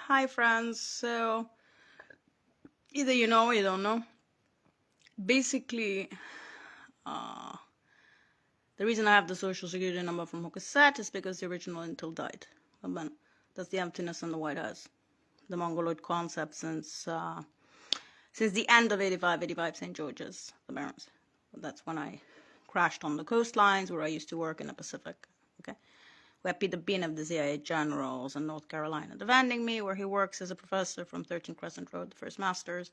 Hi, friends. So, either you know or you don't know. Basically, uh, the reason I have the social security number from Hokusat is because the original Intel died. That's the emptiness in the White House. The Mongoloid concept since the end of 85 St. George's, the Barrens. That's when I crashed on the coastlines where I used to work in the Pacific. Okay. We had Peter Bean of the CIA generals in North Carolina defending me, where he works as a professor from 13 Crescent Road, the first masters,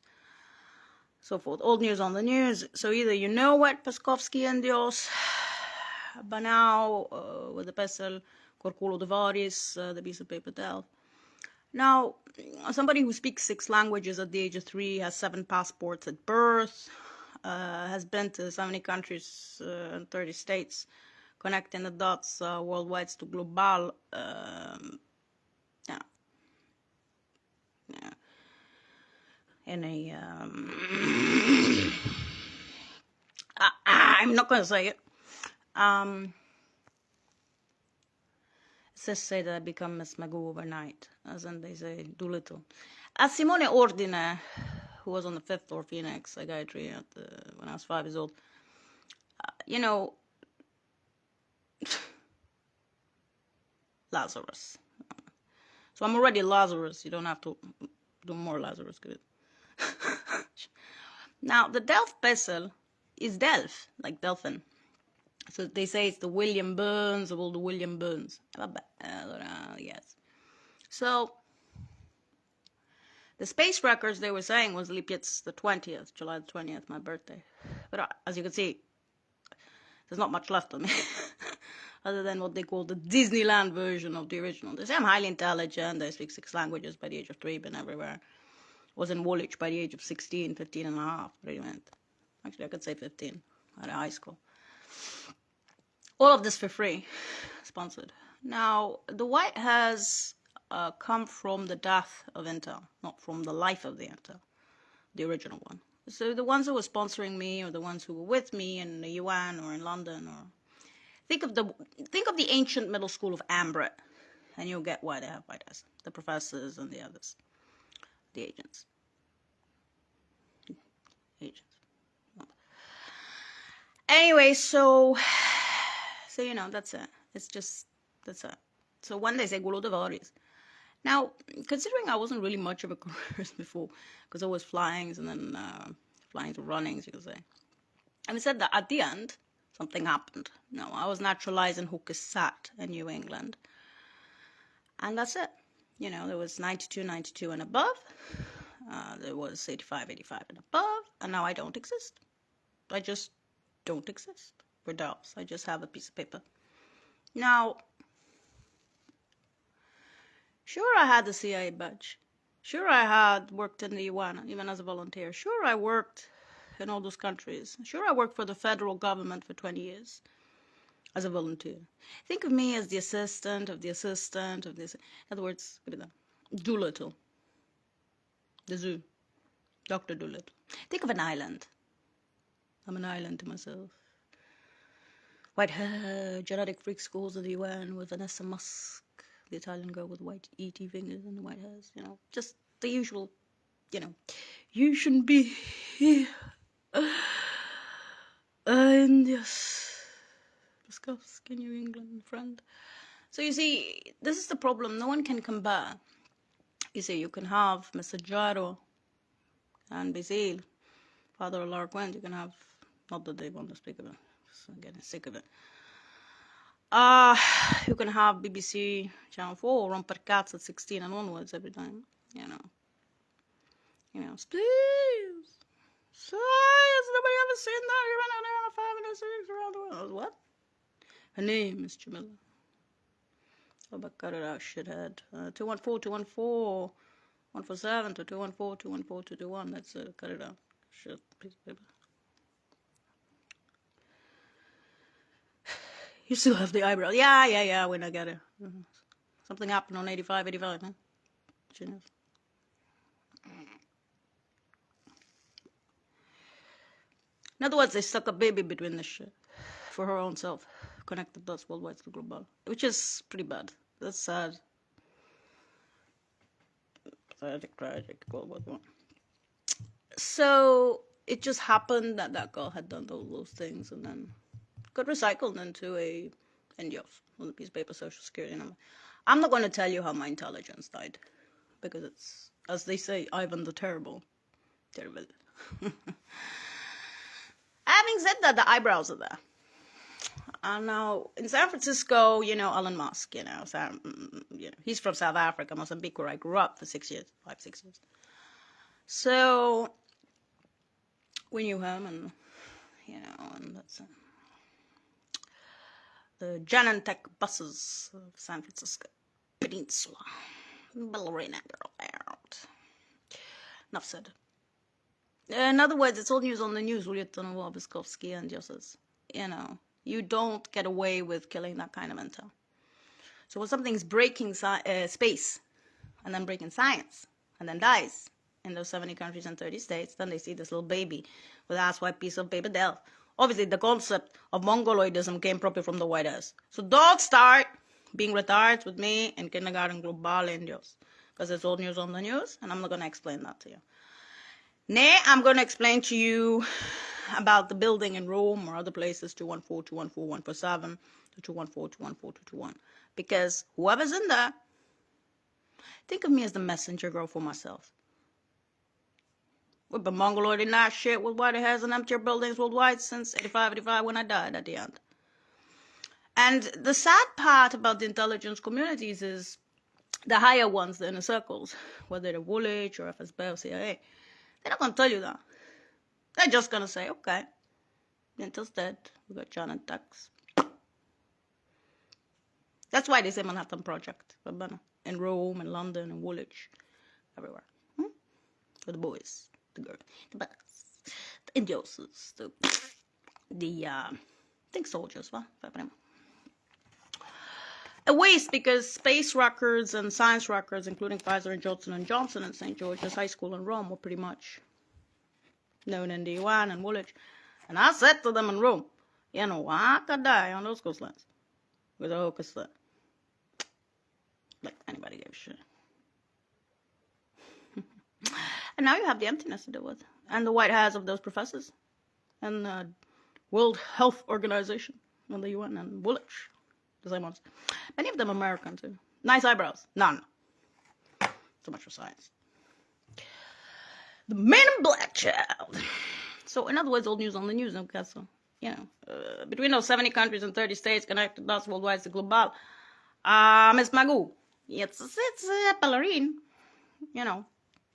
so forth. Old news on the news. So either you know what Paskovsky and Dios, but now with the pesel, Corculo de Varis, the piece of paper tell. Now, somebody who speaks 6 languages at the age of 3, has 7 passports at birth, has been to so many countries and 30 states, connecting the dots worldwide to global. Yeah. In a I'm not gonna say it. Let's just say that I become Miss Magoo overnight, as in they say Doolittle. As Simone Ordine, who was on the 5th floor Phoenix Psychiatry when I was 5 years old, Lazarus. So I'm already Lazarus. You don't have to do more Lazarus. Good. Now, the Delft Pesel is Delph, like Delphin. So they say it's the William Burns of all the William Burns. Yes. So the space records they were saying was Lipet's the 20th, July the 20th, my birthday. But as you can see, there's not much left of me. Other than what they call the Disneyland version of the original. They say I'm highly intelligent, I speak 6 languages by the age of 3, been everywhere. Was in Woolwich by the age of 16, 15 and a half, pretty much. Actually, I could say 15, out of high school. All of this for free, sponsored. Now, the White has come from the death of Intel, not from the life of the Intel, the original one. So the ones who were sponsoring me, or the ones who were with me in the UN or in London, or think of the ancient middle school of Ambrit, and you'll get why they have White House. The professors and the others, the agents. Anyway, so that's it. That's it. So one day say Gulo de Varis. Now, considering I wasn't really much of a careerist before, because I was flyings and then flying to runnings, you could say. And we said that at the end, something happened. No, I was naturalized in Hokusat in New England. And that's it. There was 92, 92 and above. There was 85, 85 and above. And now I don't exist. I just don't exist for dollars. I just have a piece of paper. Now, sure, I had the CIA badge. Sure, I had worked in the UN, even as a volunteer. Sure, I worked in all those countries. Sure, I worked for the federal government for 20 years as a volunteer. Think of me as the assistant of the assistant of this. In other words, Doolittle. The zoo. Dr. Doolittle. Think of an island. I'm an island to myself. White hair, genetic freak schools of the UN with Vanessa Musk, the Italian girl with white ET fingers and the white hairs, just the usual, you shouldn't be here. And yes, Paskovsky, New England friend. So you see, this is the problem. No one can compare. You see, you can have Mr. Jaro and Bazil, father of Lara Quinn. You can have, not that they want to speak of it, I'm getting sick of it. You can have BBC Channel 4 run per cats at 16 and onwards every time, please. Has nobody ever seen that? You went out there on a 5 minute series around the world. What? Her name is Jamila. Oh, but cut it out, shithead. 214-214. 147 to 214-214-221. That's it. Cut it out. Shit, piece of paper. You still have the eyebrow. Yeah, when I get it. Something happened on 85, man. She knows. In other words, they stuck a baby between this shit for her own self. Connected dots worldwide to global. Which is pretty bad. That's sad. tragic World War One. So it just happened that that girl had done all those things and then got recycled into a NGOs on the piece of paper social security number. I'm not going to tell you how my intelligence died because it's, as they say, Ivan the Terrible. Terrible. Having said that, the eyebrows are there. And now in San Francisco, you know, Elon Musk, he's from South Africa, Mozambique, where I grew up for 6 years, 5-6 years. So we knew him, and and that's the Genentech buses of San Francisco Peninsula. Ballerina girl out. Enough said. In other words, it's all news on the news. Ulietonovo, Biskovsky, and Josses. You don't get away with killing that kind of intel. So when something's breaking space, and then breaking science, and then dies in those 70 countries and 30 states, then they see this little baby with an ass-white piece of paper doll. Obviously, the concept of Mongoloidism came probably from the White House. So don't start being retards with me in kindergarten global Indios, because it's all news on the news, and I'm not going to explain that to you. Nay, I'm going to explain to you about the building in Rome or other places, 214-214-147, 214-214-221. Because whoever's in there, think of me as the messenger girl for myself. We've been mongoloiding that shit with white hairs and emptier buildings worldwide since 85 when I died at the end. And the sad part about the intelligence communities is the higher ones, the inner circles, whether they're Woolwich or FSB or CIA, they're not going to tell you that. They're just going to say, okay, Intel's dead. We got Genentech. That's why they say Manhattan Project. In Rome, in London, in Woolwich, everywhere. For the boys, the girls, the bugs, the Indios, I think soldiers, a waste because space records and science records, including Pfizer and Johnson & Johnson and St. George's High School in Rome, were pretty much known in the UN and Woolwich. And I said to them in Rome, I could die on those coastlines with a hocus there. Like anybody gave a shit. And now you have the emptiness to deal with. And the white hairs of those professors. And the World Health Organization and the UN and Woolwich. The same ones. Many of them American too. Nice eyebrows. None. So much for science. The Man in Black Child. So in other words, old news on the news. Okay, so, between those 70 countries and 30 states connected us worldwide to global. Miss Magoo. It's a ballerine.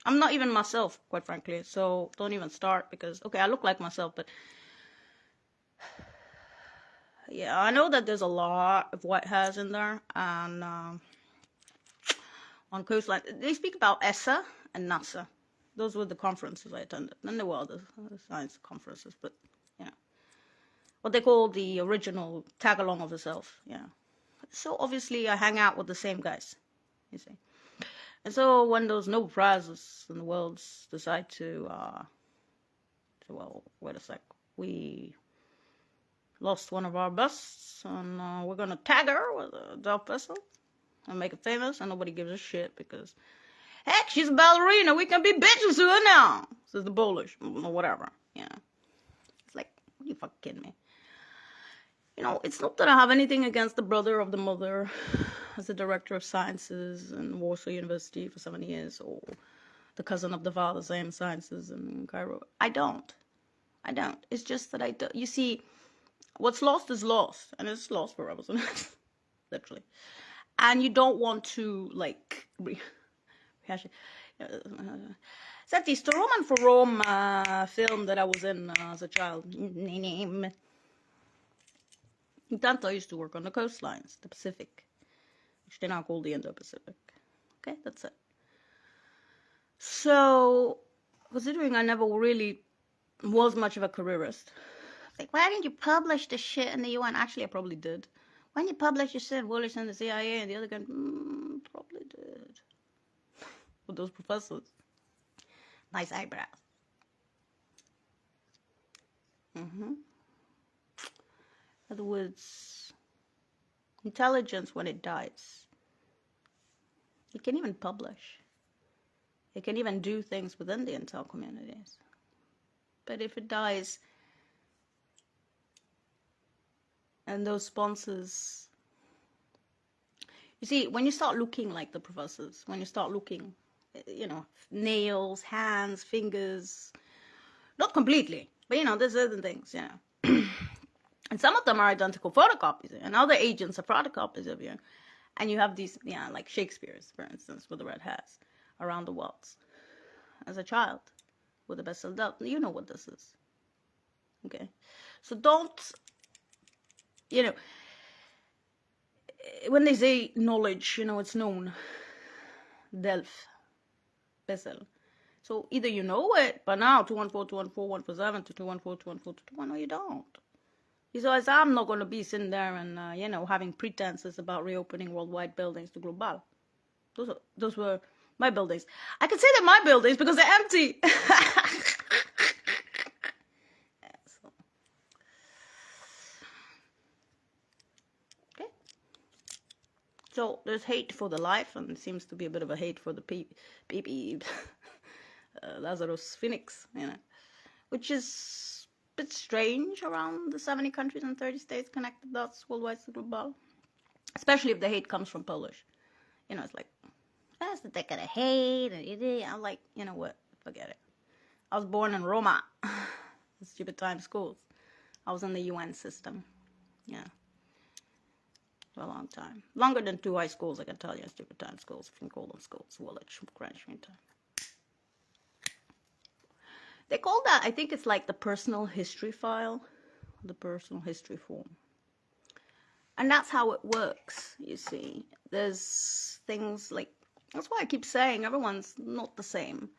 I'm not even myself, quite frankly. So don't even start because, okay, I look like myself, but yeah, I know that there's a lot of white hairs in there, and on coastline, they speak about ESA and NASA. Those were the conferences I attended. Then there were other science conferences, but what they call the original tag along of itself. So obviously I hang out with the same guys, you see. And so when those Nobel Prizes in the world decide to say, well, wait a sec, we lost one of our busts, and we're going to tag her with a Delft vessel and make it famous, and nobody gives a shit because, heck, she's a ballerina. We can be bitches to her now, says the Polish, or whatever. It's like, are you fucking kidding me? It's not that I have anything against the brother of the mother as the director of sciences in Warsaw University for 7 years, or the cousin of the father, same sciences in Cairo. I don't. It's just that I don't. You see, what's lost is lost, and it's lost forever, literally. And you don't want to, rehash it. Senti, sto Roman for Rome film that I was in as a child. Intanto I used to work on the coastlines, the Pacific, which they now call the Indo-Pacific. Okay, that's it. So, considering I never really was much of a careerist, like, why didn't you publish the shit in the UN? Actually, I probably did. Why didn't you publish your shit in Woolwich and the CIA and the other guy? Probably did. With those professors. Nice eyebrows. In other words, intelligence, when it dies, you can't even publish. It can even do things within the intel communities. But if it dies, and those sponsors, you see, when you start looking like the professors, when you start looking, nails, hands, fingers, not completely, but there's certain things, and some of them are identical photocopies, and other agents are photocopies of you. And you have these, like Shakespeare's, for instance, with the red hairs around the walls. As a child, with the best adult, you know what this is. Okay? So don't, when they say knowledge, it's known. Delph. Bessel. So either you know it, but now 214-214-147 to 214-214-221, or you don't. Besides, I'm not going to be sitting there and, having pretenses about reopening worldwide buildings to global. Those were my buildings. I can say they're my buildings because they're empty. Okay. So there's hate for the life, and it seems to be a bit of a hate for the baby Lazarus Phoenix, which is a bit strange around the 70 countries and 30 states connected dots worldwide to global. Especially if the hate comes from Polish. It's like, that's the decade of hate. I'm like, you know what? Forget it. I was born in Roma. Stupid time schools. I was in the UN system. Yeah. For a long time. Longer than 2 high schools, I can tell you. Stupid time schools. If you can call them schools. Woolwich, Greenwich Mean Time. They call that, I think it's like the personal history file. The personal history form. And that's how it works, you see. There's things like, that's why I keep saying everyone's not the same.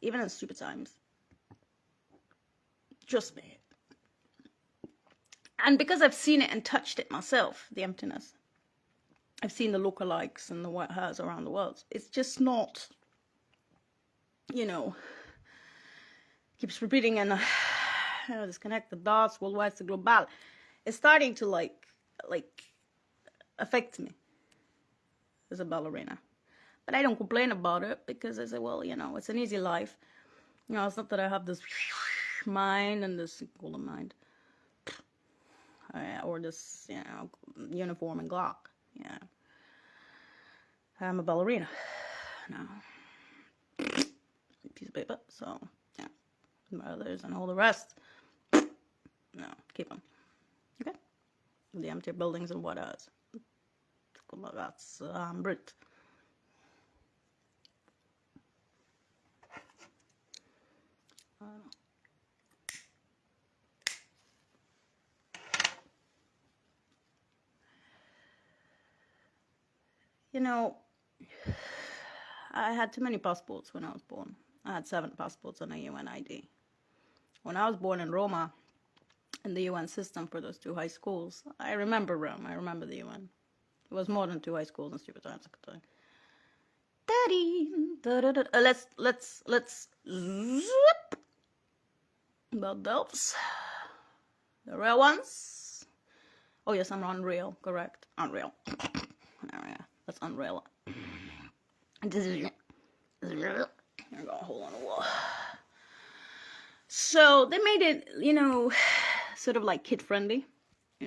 Even in stupid times. Trust me. And because I've seen it and touched it myself, the emptiness. I've seen the lookalikes and the white hairs around the world. It's just not, keeps repeating and disconnect the dots, worldwide to global. It's starting to like affect me as a ballerina. But I don't complain about it because I say, well, it's an easy life. It's not that I have this mind and this golden mind. Or this, uniform and Glock. Yeah. I'm a ballerina. No. Piece of paper. So, yeah. Mothers and all the rest. No, keep them. Okay? The empty buildings and what else. That's Brit. I had too many passports when I was born. I had 7 passports and a UN ID. When I was born in Roma, in the UN system for those 2 high schools, I remember Rome. I remember the UN. It was more than 2 high schools in stupid times. Let's zip about those. The real ones. Oh yes, I'm unreal. Correct. Unreal. Oh, yeah, that's unreal. This is real. Here we go. Hold on a wall. So they made it, sort of like kid friendly,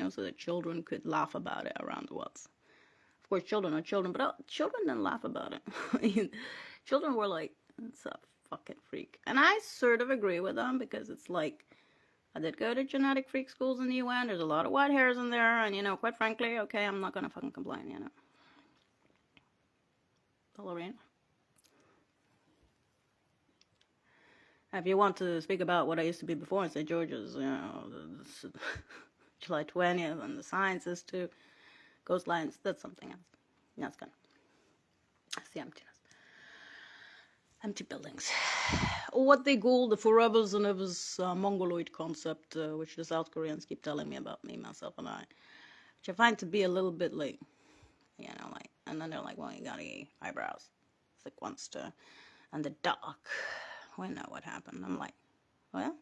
so that children could laugh about it around the world. Of course, children are children, but children didn't laugh about it. Children were like, it's a fucking freak. And I sort of agree with them because it's like, I did go to genetic freak schools in the UN. There's a lot of white hairs in there. And, quite frankly, okay, I'm not going to fucking complain, Ballerina. If you want to speak about what I used to be before in St. George's, July 20th and the Science Institute, Ghost Lines, that's something else. That's good. That's the emptiness. Empty buildings. Or what they call the forevers and evers Mongoloid concept, which the South Koreans keep telling me about, me, myself, and I. Which I find to be a little bit like, and then they're like, well, you got any eyebrows, thick ones too, and the dark. We know what happened. I'm like, well,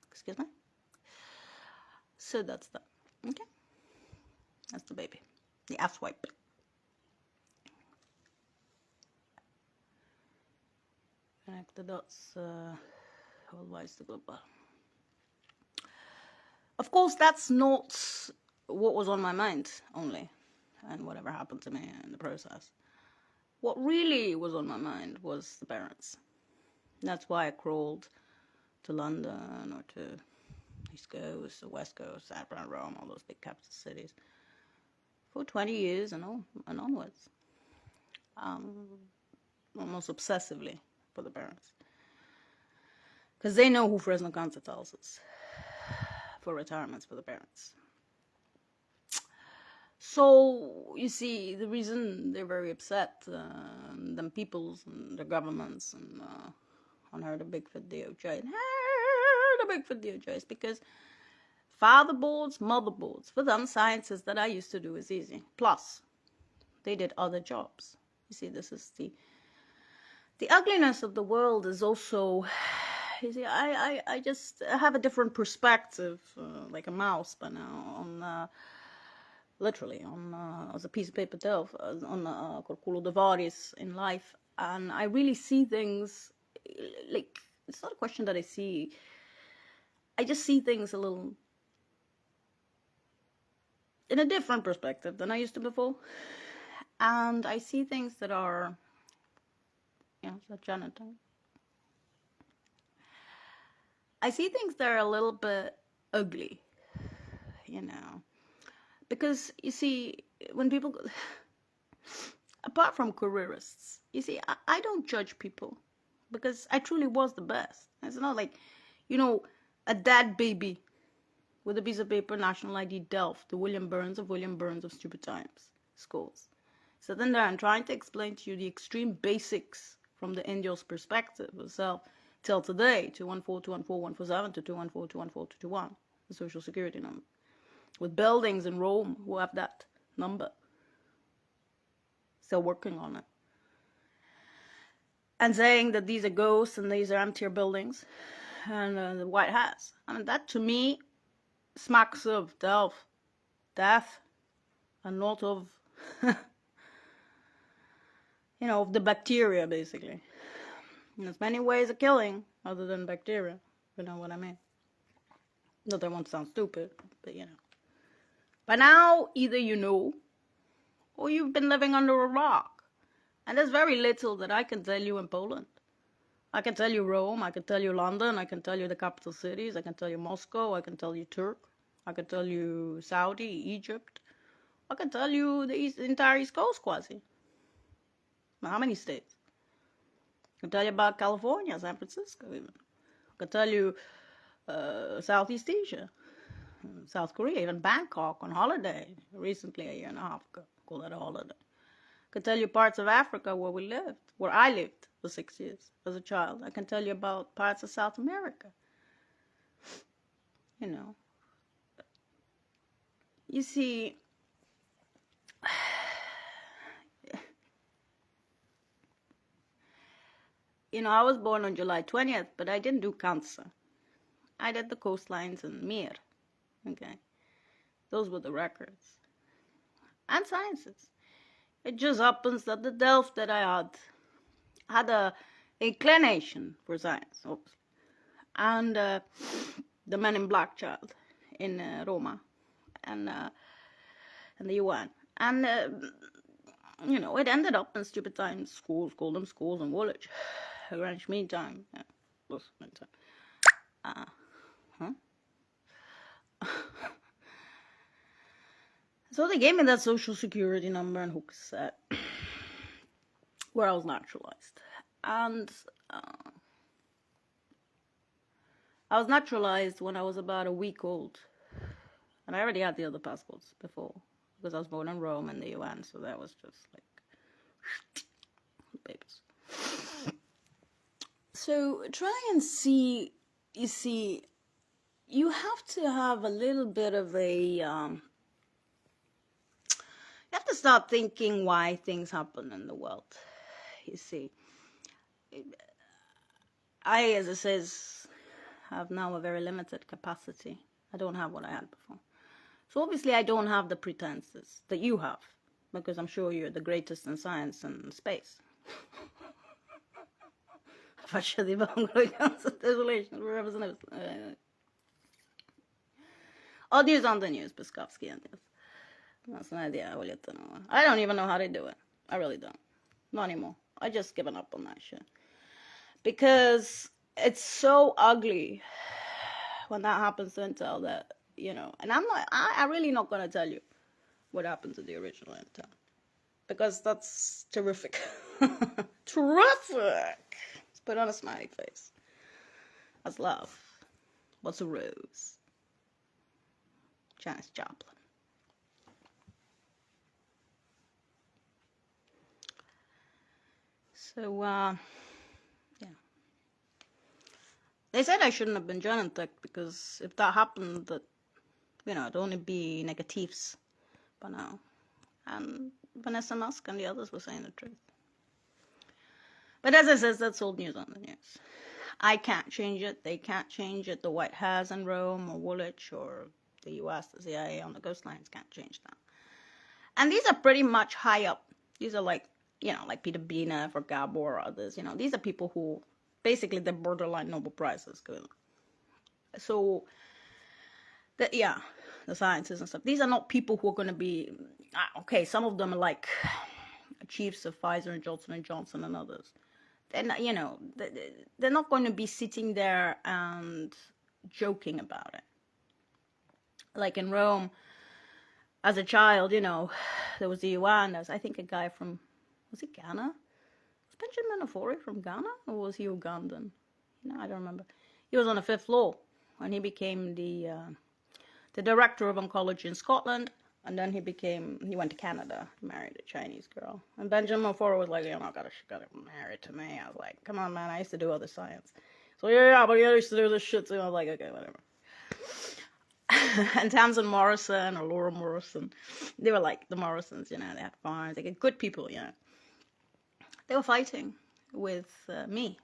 excuse me? So that's that. Okay. That's the baby. The asswipe. connect the dots. Otherwise, the global. Of course, that's not what was on my mind only, and whatever happened to me in the process. What really was on my mind was the parents. That's why I crawled to London or to East Coast, or West Coast, San Rome, all those big capital cities for 20 years and onwards. Almost obsessively for the parents. Because they know who Fresno Cancer tells us for retirements for the parents. So, you see, the reason they're very upset, them peoples and their governments and on her, the Bigfoot DOJ, is because father boards, mother boards, for them, sciences that I used to do is easy. Plus, they did other jobs. You see, this is the ugliness of the world is also, you see, I just have a different perspective, like a mouse by now, on, literally, on, as a piece of paper delve, on Corculo de Varis in life, and I really see things, like, it's not a question that I just see things a little, in a different perspective than I used to before, and I see things that are, the janitor. I see things that are a little bit ugly, because, you see, when people, apart from careerists, you see, I don't judge people, because I truly was the best. It's not like, a dead baby with a piece of paper, national ID, Delft, the William Burns of Stupid Times schools. Sitting there and trying to explain to you the extreme basics from the Indios' perspective itself till today, 214-214-147 to 214-214-221, the social security number, with buildings in Rome who have that number, still working on it, and saying that these are ghosts and these are emptier buildings, and the white hats. I mean, that to me smacks of death, and not of, of the bacteria, basically. And there's many ways of killing other than bacteria, you know what I mean. Not that I want to sound stupid, but By now, either you know, or you've been living under a rock. And there's very little that I can tell you in Poland. I can tell you Rome, I can tell you London, I can tell you the capital cities, I can tell you Moscow, I can tell you Turk, I can tell you Saudi, Egypt, I can tell you the entire East Coast, quasi. How many states? I can tell you about California, San Francisco, even. I can tell you Southeast Asia, South Korea, even Bangkok on holiday recently, a year and a half ago. Call that a holiday. I can tell you parts of Africa where I lived for 6 years as a child. I can tell you about parts of South America. You see, I was born on July 20th, but I didn't do cancer. I did the coastlines and Mir. Okay. Those were the records. And sciences. It just happens that the Delft that I had a inclination for science, obviously. And the Men in Black child in Roma and the UN. And, it ended up in Stupid Times schools, called them schools in Woolwich. Greenwich Mean Time. Yeah, mean time. So they gave me that social security number and hook set where I was naturalized. And I was naturalized when I was about a week old. And I already had the other passports before, because I was born in Rome and the UN, so that was just like papers. So try and see, you see, you have to have a little bit of a, you have to start thinking why things happen in the world, you see. I, as it says, have now a very limited capacity. I don't have what I had before. So obviously I don't have the pretenses that you have, because I'm sure you're the greatest in science and space. faccia di Mongoloid Desolation, I'll news on the news, Piskovsky and this. That's an idea I will let know. I don't even know how they do it. I really don't. Not anymore. I just given up on that shit. Because it's so ugly when that happens to Intel that, and I really not going to tell you what happened to the original Intel. Because that's terrific. Terrific! Let's put on a smiley face. That's love. What's a rose? Janis Joplin. So, yeah. They said I shouldn't have been Genentech because if that happened, that, it'd only be negatives by now. And Vanessa Musk and the others were saying the truth. But as I said, that's old news on the news. I can't change it. They can't change it. The White House in Rome or Woolwich or the US, the CIA on the coastlines can't change that. And these are pretty much high up. These are like Peter Bina or Gabor or others. These are people who basically they're borderline Nobel Prizes. So, the scientists and stuff. These are not people who are going to be, okay, some of them are like chiefs of Pfizer and Johnson & Johnson and others. They're not, they're not going to be sitting there and joking about it. Like in Rome, as a child, there was the UN, there's I think a guy from, was it Ghana? Was Benjamin Ofori from Ghana? Or was he Ugandan? I don't remember. He was on the 5th floor when he became the director of oncology in Scotland. And then he went to Canada, married a Chinese girl. And Benjamin Ofori was like, she got married to me. I was like, come on, man, I used to do other science. So yeah, but I used to do this shit too. I was like, okay, whatever. And Tamsin Morrison or Laura Morrison, they were like the Morrisons, they had farms, they get good people, They were fighting with me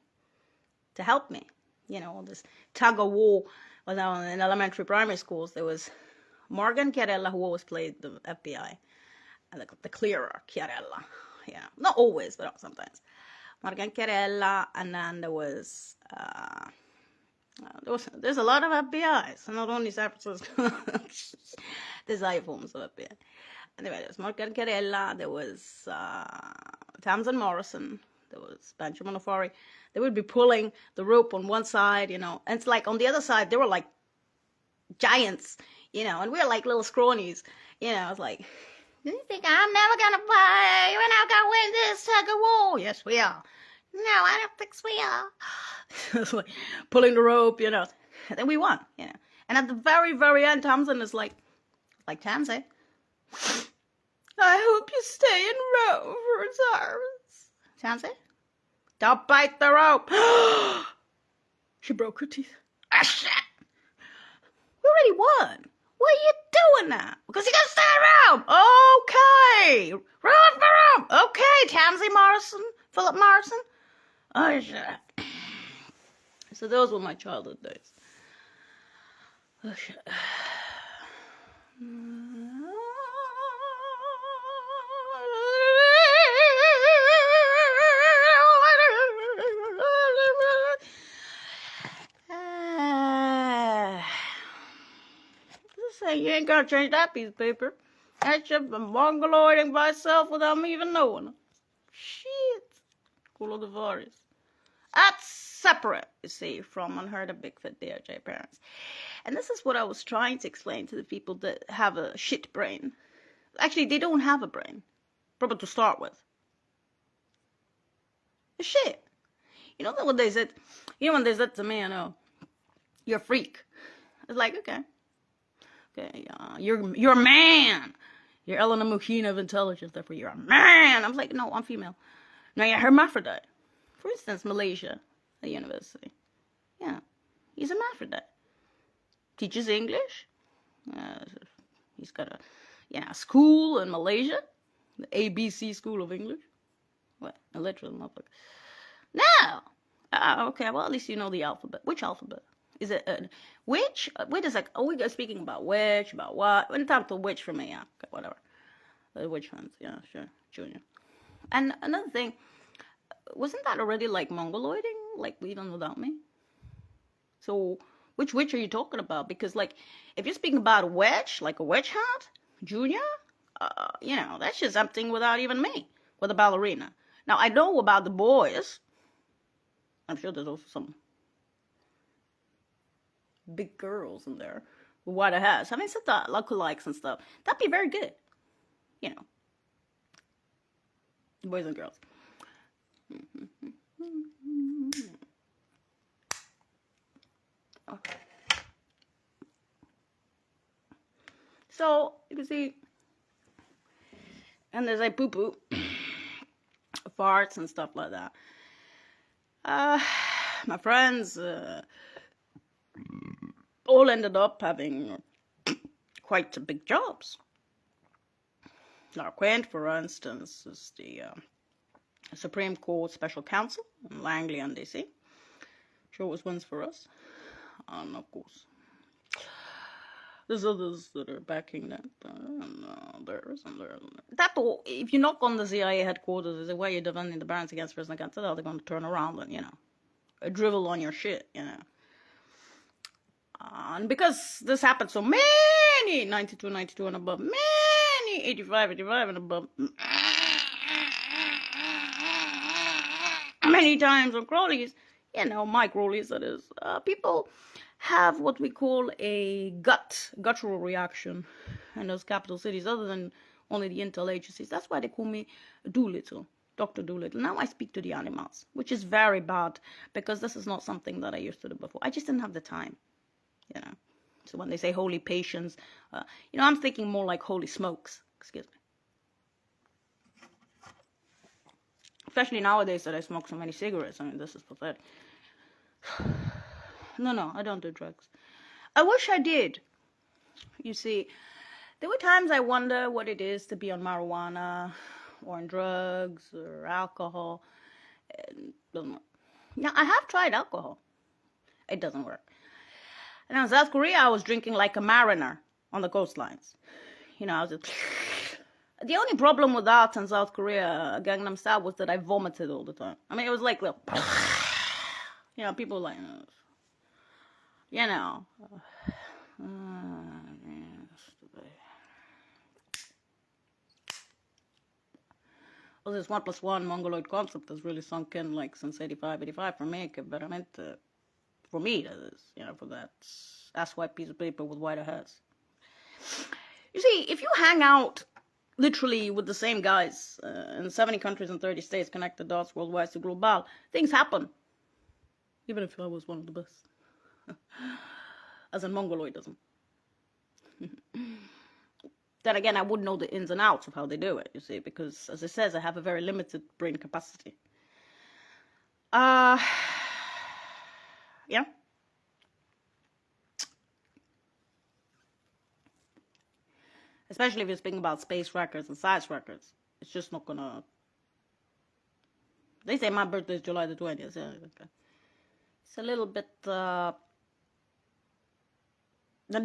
to help me, this tug of war. Well, now in elementary, primary schools, there was Morgan Chiarella, who always played the FBI, and the clearer Chiarella, not always, but sometimes. Morgan Chiarella, and then there's a lot of FBIs, not only San Francisco. There's high forms of FBI. Anyway, there's Morgan Chiarella, there was Tamsin Morrison, there was Benjamin Ofori. They would be pulling the rope on one side, and it's like on the other side, they were like giants, and we were like little scrawnies, I was like, you think I'm never gonna play? We're not gonna win this tug of war. Yes, we are. No, I don't think we are. It's like pulling the rope, and then we won, And at the very, very end, Tamsin is like Tamsin, I hope you stay in Rover's arms. Tamsin, don't bite the rope. She broke her teeth. Ah, shit. We already won. What are you doing now? Because you gotta stay around. Okay. Room for room. Okay, Tansy Morrison. Philip Morrison. Oh, shit. So those were my childhood days. Oh, shit. You ain't gonna change that piece of paper. That shit been mongoloiding by itself without me even knowing. Shit. Culo de Vares. That's separate, you see, from unheard of Bigfoot DOJ parents. And this is what I was trying to explain to the people that have a shit brain. Actually, they don't have a brain. Probably to start with. It's shit. What they said? When they said to me, you're a freak. It's like, okay. Okay, you're a man. You're Elena Muhina of intelligence, therefore you're a man. I'm like, no, I'm female. No, you're hermaphrodite. For instance, Malaysia, a university. Yeah, he's a hermaphrodite. Teaches English. He's got a school in Malaysia, the ABC School of English. What? A literal motherfucker. No. Okay, well, at least you know the alphabet. Which alphabet? Is it which? Wait a sec. Are we speaking about which? About what? When it comes to which for me, yeah, okay, whatever. The witch hunts, yeah, sure, Junior. And another thing, wasn't that already like Mongoloiding like even without me. So which witch are you talking about? Because like if you're speaking about a witch, like a witch hunt, Junior, that's just something without even me, with a ballerina. Now I know about the boys. I'm sure there's also some big girls in there with white hairs. I mean, some lookalikes and stuff. That'd be very good. Boys and girls. Okay. So you can see, and there's like poo poo, farts and stuff like that. My friends all ended up having quite big jobs. Our Quint, for instance, is the Supreme Court Special Counsel in Langley and DC. Sure was once for us. And of course, there's others that are backing that. There's. That, if you knock on the CIA headquarters, is the way you're defending the Barons against President Cantillon, they're going to turn around and, drivel on your shit, And because this happened so many 92 and above, many 85 and above, many times on Crawleys, my Crawleys, that is, people have what we call a guttural reaction in those capital cities, other than only the intel agencies. That's why they call me Doolittle, Dr. Doolittle. Now I speak to the animals, which is very bad, because this is not something that I used to do before. I just didn't have the time, So when they say holy patience, I'm thinking more like holy smokes, excuse me. Especially nowadays that I smoke so many cigarettes. I mean, this is pathetic. No, I don't do drugs. I wish I did. You see, there were times I wonder what it is to be on marijuana or on drugs or alcohol. Now, I have tried alcohol. It doesn't work. And in South Korea, I was drinking like a mariner on the coastlines. I was just... The only problem with that in South Korea, Gangnam Style, was that I vomited all the time. I mean, it was like, people like, well, this 1+1 Mongoloid concept has really sunk in, like, since 85 for me, but I meant, for me, that is, for that ass-white piece of paper with white hairs. You see, if you hang out literally with the same guys in 70 countries and 30 states, connect the dots worldwide to global, things happen. Even if I was one of the best. As in Mongoloidism. Then again, I wouldn't know the ins and outs of how they do it, you see, because, as it says, I have a very limited brain capacity. Yeah. Especially if you're speaking about space records and science records. It's just not gonna... They say my birthday is July the 20th. Yeah, okay. It's a little bit... a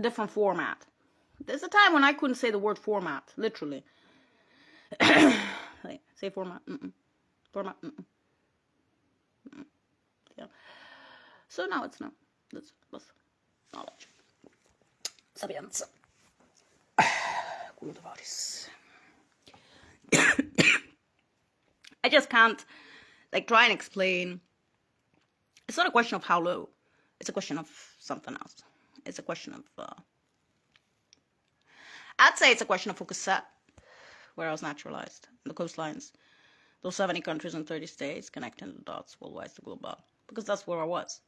different format. There's a time when I couldn't say the word format, literally. Say format. Format. Yeah. So now it's now. That's knowledge. Sapienza. I just can't, try and explain. It's not a question of how low. It's a question of something else. It's a question of, I'd say it's a question of Hokusat, where I was naturalized, the coastlines, those 70 countries and 30 states, connecting the dots worldwide to global, because that's where I was.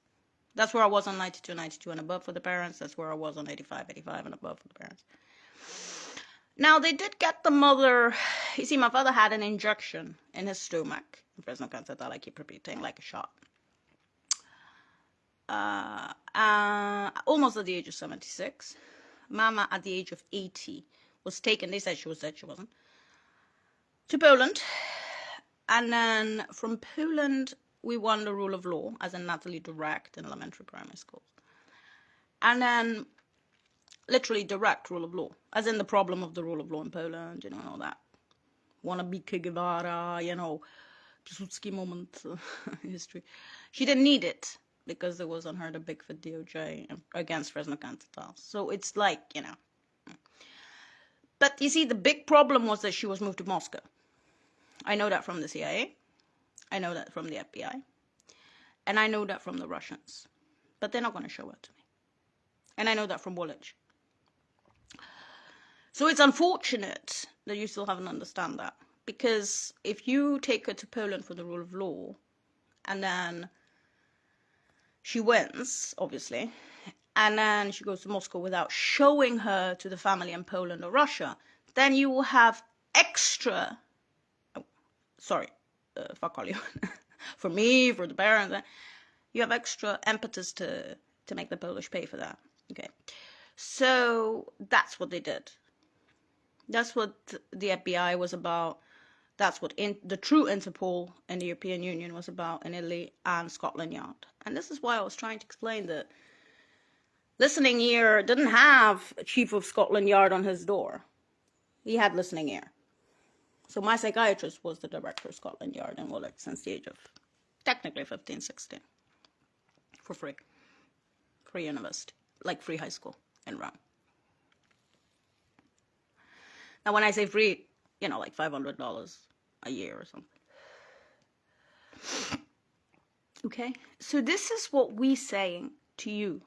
That's where I was on 92 and above for the parents. That's where I was on 85 and above for the parents. Now, they did get the mother... You see, my father had an injection in his stomach. President Cantillon, I keep repeating, like a shot. Almost at the age of 76. Mama, at the age of 80, was taken... They said she was dead, she wasn't. To Poland. And then from Poland, we won the rule of law, as in Natalie direct in elementary primary schools. And then... literally direct rule of law, as in the problem of the rule of law in Poland, and all that. Wanna be Che Guevara, Piłsudski moment history. She didn't need it because there was on her the big for DOJ against Fresno Cantal. So it's like, you know. But you see, the big problem was that she was moved to Moscow. I know that from the CIA. I know that from the FBI. And I know that from the Russians. But they're not going to show it to me. And I know that from Woolwich. So it's unfortunate that you still haven't understand that. Because if you take her to Poland for the rule of law, and then she wins, obviously, and then she goes to Moscow without showing her to the family in Poland or Russia, then you will have extra, fuck all you, for me, for the parents, you have extra impetus to make the Polish pay for that. Okay, so that's what they did. That's what the FBI was about. That's what the true Interpol in the European Union was about in Italy and Scotland Yard. And this is why I was trying to explain that listening ear didn't have a chief of Scotland Yard on his door. He had listening ear. So my psychiatrist was the director of Scotland Yard in Woolwich since the age of technically 15, 16. For free. Free university. Like free high school in Rome. Now when I say free, you know, like $500 a year or something. Okay? So this is what we're saying to you.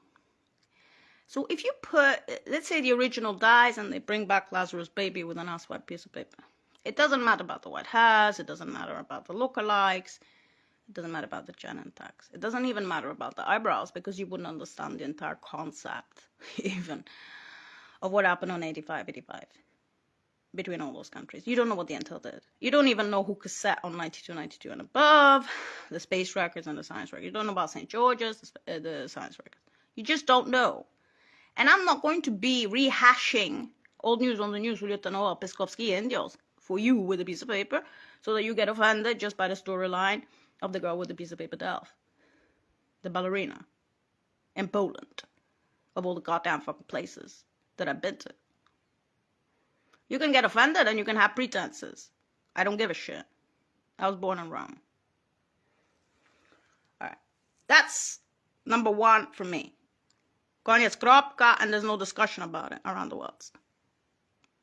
So if you put, let's say the original dies and they bring back Lazarus Baby with an ass-white piece of paper. It doesn't matter about the white hairs. It doesn't matter about the lookalikes. It doesn't matter about the Shannon tax. It doesn't even matter about the eyebrows because you wouldn't understand the entire concept even of what happened on 85 between all those countries. You don't know what the intel did. You don't even know who cassette on 92 and above, the space records and the science records. You don't know about St. George's, the science records. You just don't know. And I'm not going to be rehashing old news on the news with Piskovsky Indios for you with a piece of paper so that you get offended just by the storyline of the girl with the piece of paper delf. The ballerina. In Poland. Of all the goddamn fucking places that I've been to. You can get offended and you can have pretenses. I don't give a shit. I was born in Rome. Alright. That's number one for me. Koniec kropka, and there's no discussion about it around the world.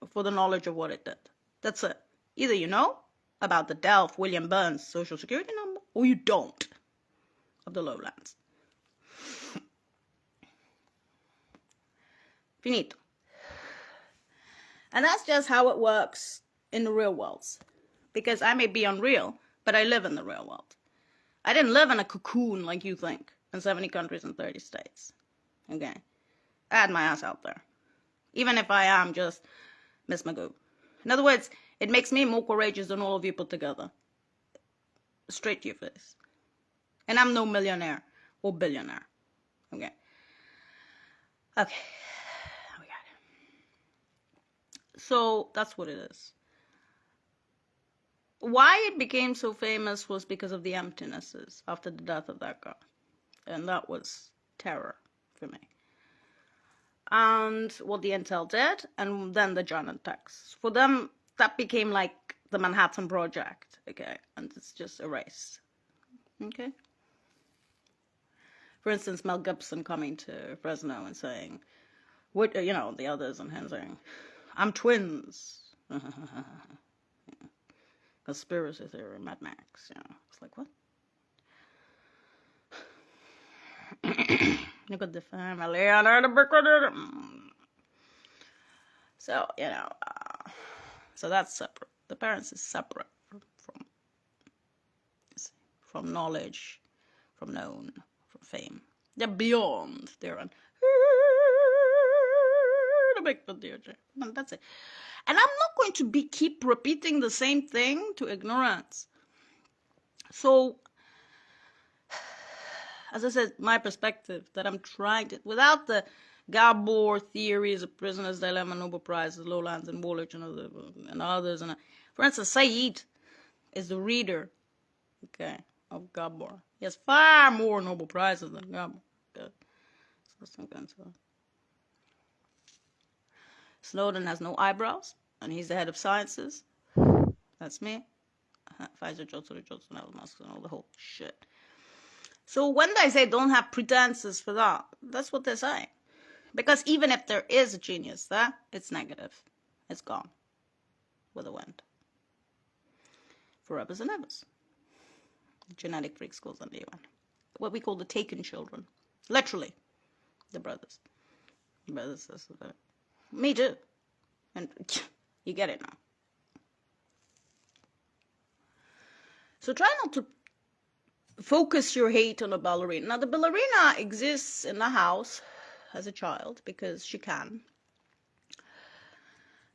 For the knowledge of what it did. That's it. Either you know about the Delft William Burns social security number, or you don't. Of the lowlands. Finito. And that's just how it works in the real world. Because I may be unreal, but I live in the real world. I didn't live in a cocoon like you think, in 70 countries and 30 states. Okay? I had my ass out there. Even if I am just Miss Magoo. In other words, it makes me more courageous than all of you put together. Straight to your face. And I'm no millionaire or billionaire. Okay? Okay. We got it. So, that's what it is. Why it became so famous was because of the emptinesses after the death of that girl. And that was terror for me. And what the intel did, and then the John Tex. For them, that became like the Manhattan Project, okay? And it's just erased, okay? For instance, Mel Gibson coming to Fresno and saying, what, you know, the others and him saying, I'm twins. Conspiracy theory, Mad Max, you know. It's like, what? Look at the family under the brick. So, you know, so that's separate. The parents is separate from knowledge, from known, from fame. They're beyond. They're on the big DOJ. That's it. And I'm not going to keep repeating the same thing to ignorance. So, as I said, my perspective that I'm trying to, without the Gabor theories of Prisoner's Dilemma, Nobel Prizes, Lowlands, and Woolwich, and others. And for instance, Said is the reader, okay, of Gabor. He has far more Nobel Prizes than Gabor. Okay. Snowden has no eyebrows, and he's the head of sciences. That's me. Pfizer, Johnson & Johnson, Elon Musk, and all the whole shit. So when they say don't have pretenses for that, that's what they're saying. Because even if there is a genius there, it's negative. It's gone with the wind. Forever and ever. Genetic freaks goes under UN. What we call the taken children. Literally. The brothers. Brothers, me too. And you get it now. So try not to focus your hate on a ballerina. Now, the ballerina exists in the house as a child because she can.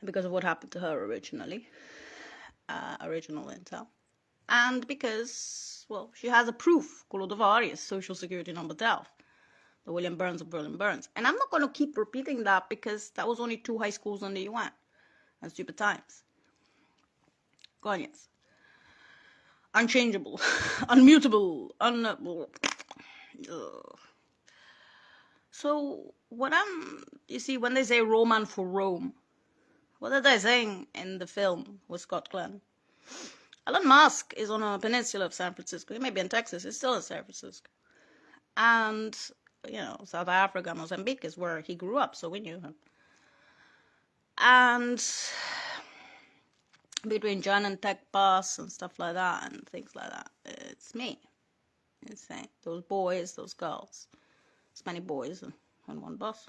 Because of what happened to her originally. Original intel. And because, well, she has a proof, Kolodovarius, Social Security number 12. The William Burns of Berlin Burns. And I'm not going to keep repeating that because that was only 2 high schools on the UN. And stupid times. Gonias. Unchangeable. Unmutable. So, you see, when they say Roman for Rome, what are they saying in the film with Scott Glenn? Elon Musk is on a peninsula of San Francisco. He may be in Texas. He's still in San Francisco. And, South Africa, Mozambique is where he grew up, so we knew him. And between John and Tech Bus and stuff like that and things like that, it's me. Insane. Those boys, those girls. It's many boys and one bus.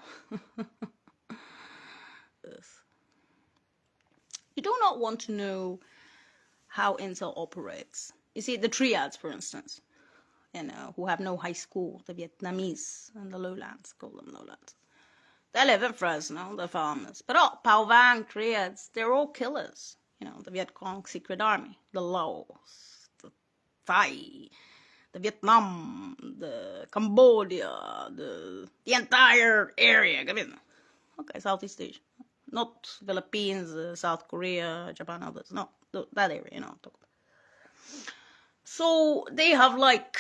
Yes. You do not want to know how Intel operates. You see, the triads, for instance, who have no high school, the Vietnamese and the lowlands, call them lowlands. They live in Fresno, they're farmers. But Pao Vang, triads, they're all killers. The Viet Cong secret army, the Laos, the Thai, the Vietnam, the Cambodia, the entire area. Okay, Southeast Asia. Not Philippines, South Korea, Japan, others. No, that area, So they have like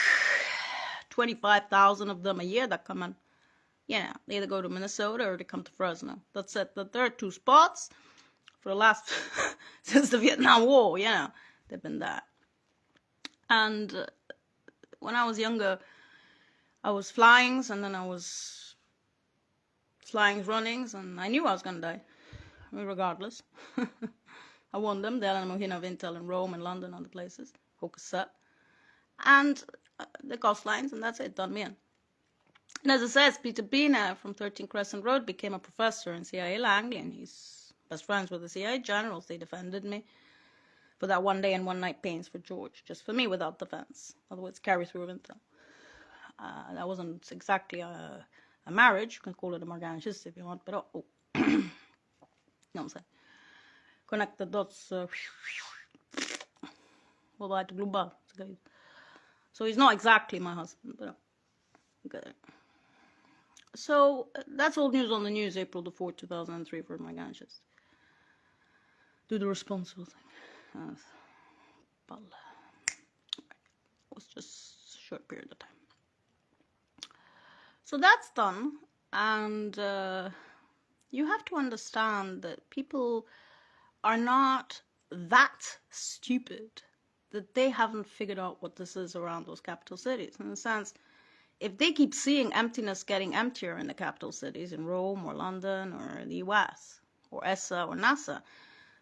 25,000 of them a year that come in. They either go to Minnesota or they come to Fresno. That's it. The third 2 spots for the last, since the Vietnam War, they've been there. And when I was younger, I was flyings, and then I was flyings, runnings, and I knew I was going to die. Regardless. I won them, the Elena Mohina of Intel in Rome and London, other places, Hokusat. And the coastlines, and that's it, done me in. And as it says, Peter Bina from 13 Crescent Road became a professor in CIA Langley, and he's best friends with the CIA generals. They defended me for that 1 day and 1 night pains for George, just for me without defense. Otherwise, carry through of Intel. That wasn't exactly a marriage. You can call it a Morgana Kiss if you want, but I'm saying? Connect the dots. Global. So he's not exactly my husband, but okay. So that's old news on the news, April the 4th, 2003 for my ganges. Do the responsible thing. It was just a short period of time. So that's done, and you have to understand that people are not that stupid that they haven't figured out what this is around those capital cities. In a sense, if they keep seeing emptiness getting emptier in the capital cities, in Rome or London or the US or ESA or NASA,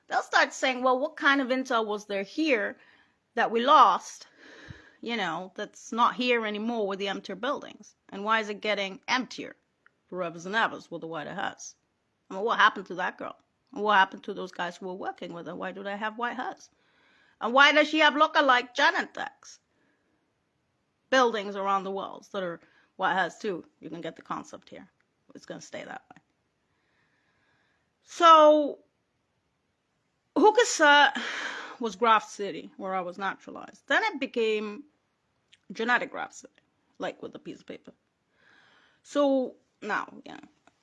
they'll start saying, well, what kind of intel was there here that we lost, that's not here anymore with the emptier buildings? And why is it getting emptier forever and ever with the white hats? What happened to that girl? And what happened to those guys who were working with her? Why do they have white hats? And why does she have look-alike Genentechs? Buildings around the world that are white hats too. You can get the concept here. It's going to stay that way. So, Hokusat was Graft City, where I was naturalized. Then it became Genetic Graft City, like with a piece of paper. So, now,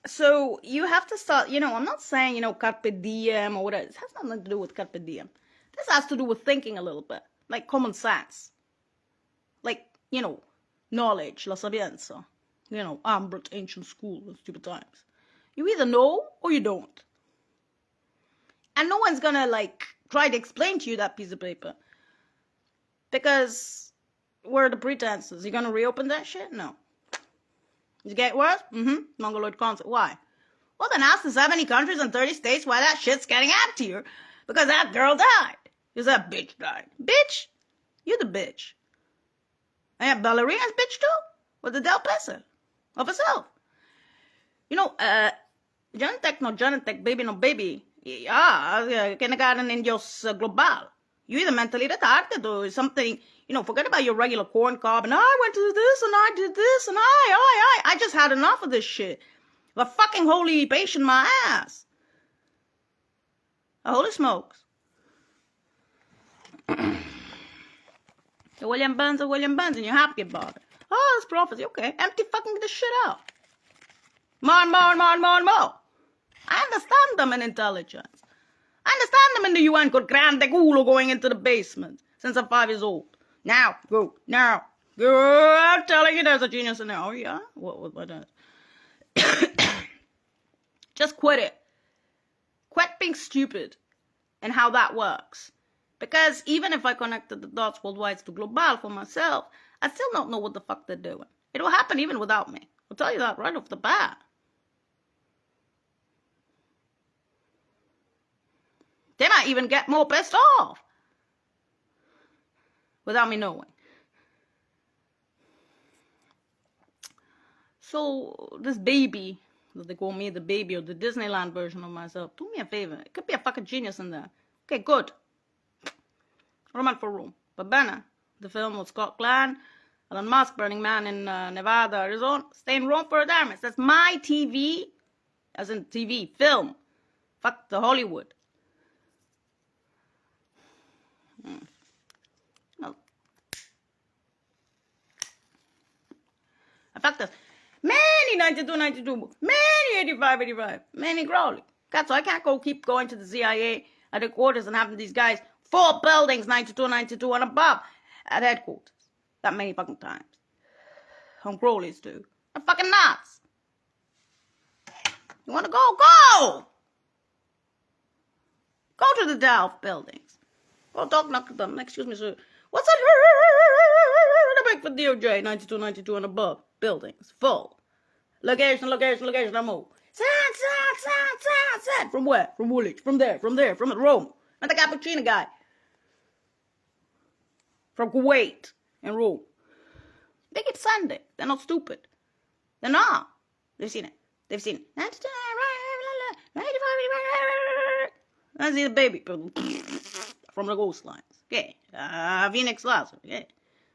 So, you have to start, I'm not saying, carpe diem or whatever. It has nothing to do with carpe diem. This has to do with thinking a little bit, like common sense. Like, knowledge, la sapienza. Ambert, ancient school, and stupid times. You either know or you don't. And no one's gonna, try to explain to you that piece of paper. Because where are the pretenses? You gonna reopen that shit? No. You get worse? Mongoloid concert. Why? Well, then ask the 70 countries and 30 states why that shit's getting emptier. Because that girl died. Because that bitch died. Bitch? You the bitch. And that ballerina's bitch too? With the Del Pesa. Of herself. You know, Genentech no Genentech, baby no baby. Yeah, kindergarten in Dios global. You either mentally retarded or something, forget about your regular corn cob and I went to this and I did this and I just had enough of this shit. The fucking holy patient my ass. Holy smokes. So William Burns, and you're happy about it. Oh, it's prophecy. Okay, empty fucking this shit out. More. I understand them in intelligence. I understand them in the UN called Grande Culo going into the basement since I'm 5 years old. Now, go. I'm telling you there's a genius in there. Oh, yeah? What is? Just quit it. Quit being stupid and how that works. Because even if I connected the dots worldwide to global for myself, I still don't know what the fuck they're doing. It will happen even without me. I'll tell you that right off the bat. They might even get more pissed off without me knowing. So this baby, they call me the baby or the Disneyland version of myself, do me a favor. It could be a fucking genius in there. Okay, good. Roman for Rome. But Bana, the film with Scott Glenn, Elon Musk, Burning Man in Nevada, Arizona, stay in Rome for retirement. That's my TV, as in TV, film. Fuck the Hollywood. No. In fact, there's many 92, many 85, many growling. God, so I can't keep going to the CIA at headquarters and having these guys 4 buildings, 92 and above at headquarters. That many fucking times. On Crowley's too. I'm fucking nuts. You wanna go? Go! Go to the Delft buildings. Go knock at them. Excuse me, sir. What's that? The big for DOJ, 92 and above. Buildings. Full. Location. I move. Send. From where? From Woolwich. From there. From Rome. Not the cappuccino guy. From Kuwait and Rome. They keep sending. They're not stupid. They're not. They've seen it. 92, I see the baby from the ghost lines. Okay. Phoenix Lazo. Okay.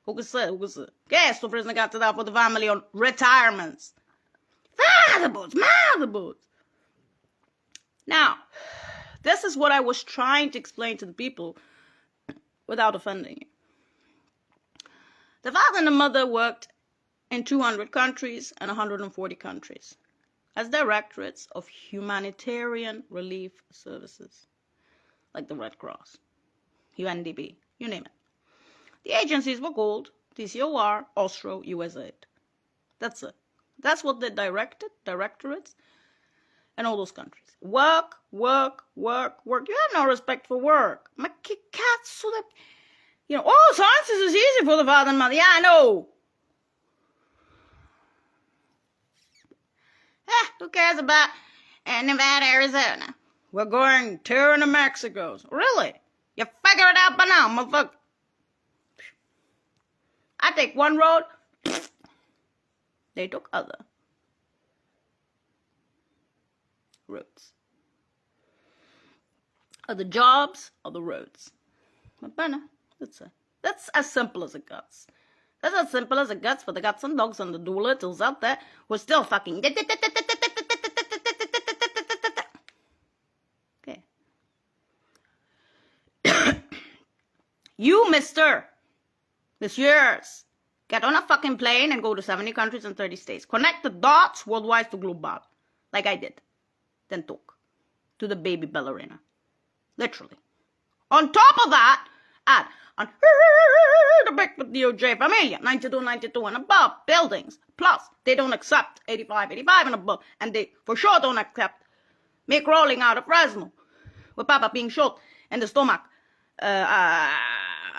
Who can say? Okay, sto presen got to that for the family on retirements. Motherboards. Now, this is what I was trying to explain to the people without offending you. The father and the mother worked in 200 countries and 140 countries as directorates of humanitarian relief services, like the Red Cross, UNDP, you name it. The agencies were called TCOR, Austro, USAID. That's it. That's what they directorates, and all those countries. Work. You have no respect for work. My cats, so that, science is easy for the father and mother. Yeah, I know. Who cares about Nevada, Arizona? We're going to Mexico. Really? You figure it out by now, motherfucker. I take one road. They took other roads. The jobs or the roads. But that's as simple as it gets. That's as simple as it gets for the guts and dogs and the doolittles out there who are still fucking. Okay. You, Messieurs, get on a fucking plane and go to 70 countries and 30 states. Connect the dots worldwide to global, like I did. Then talk to the baby ballerina. Literally. On top of that, add on the big DOJ familia, 92 and above buildings. Plus, they don't accept 85 and above. And they for sure don't accept me crawling out of Fresno with Papa being shot in the stomach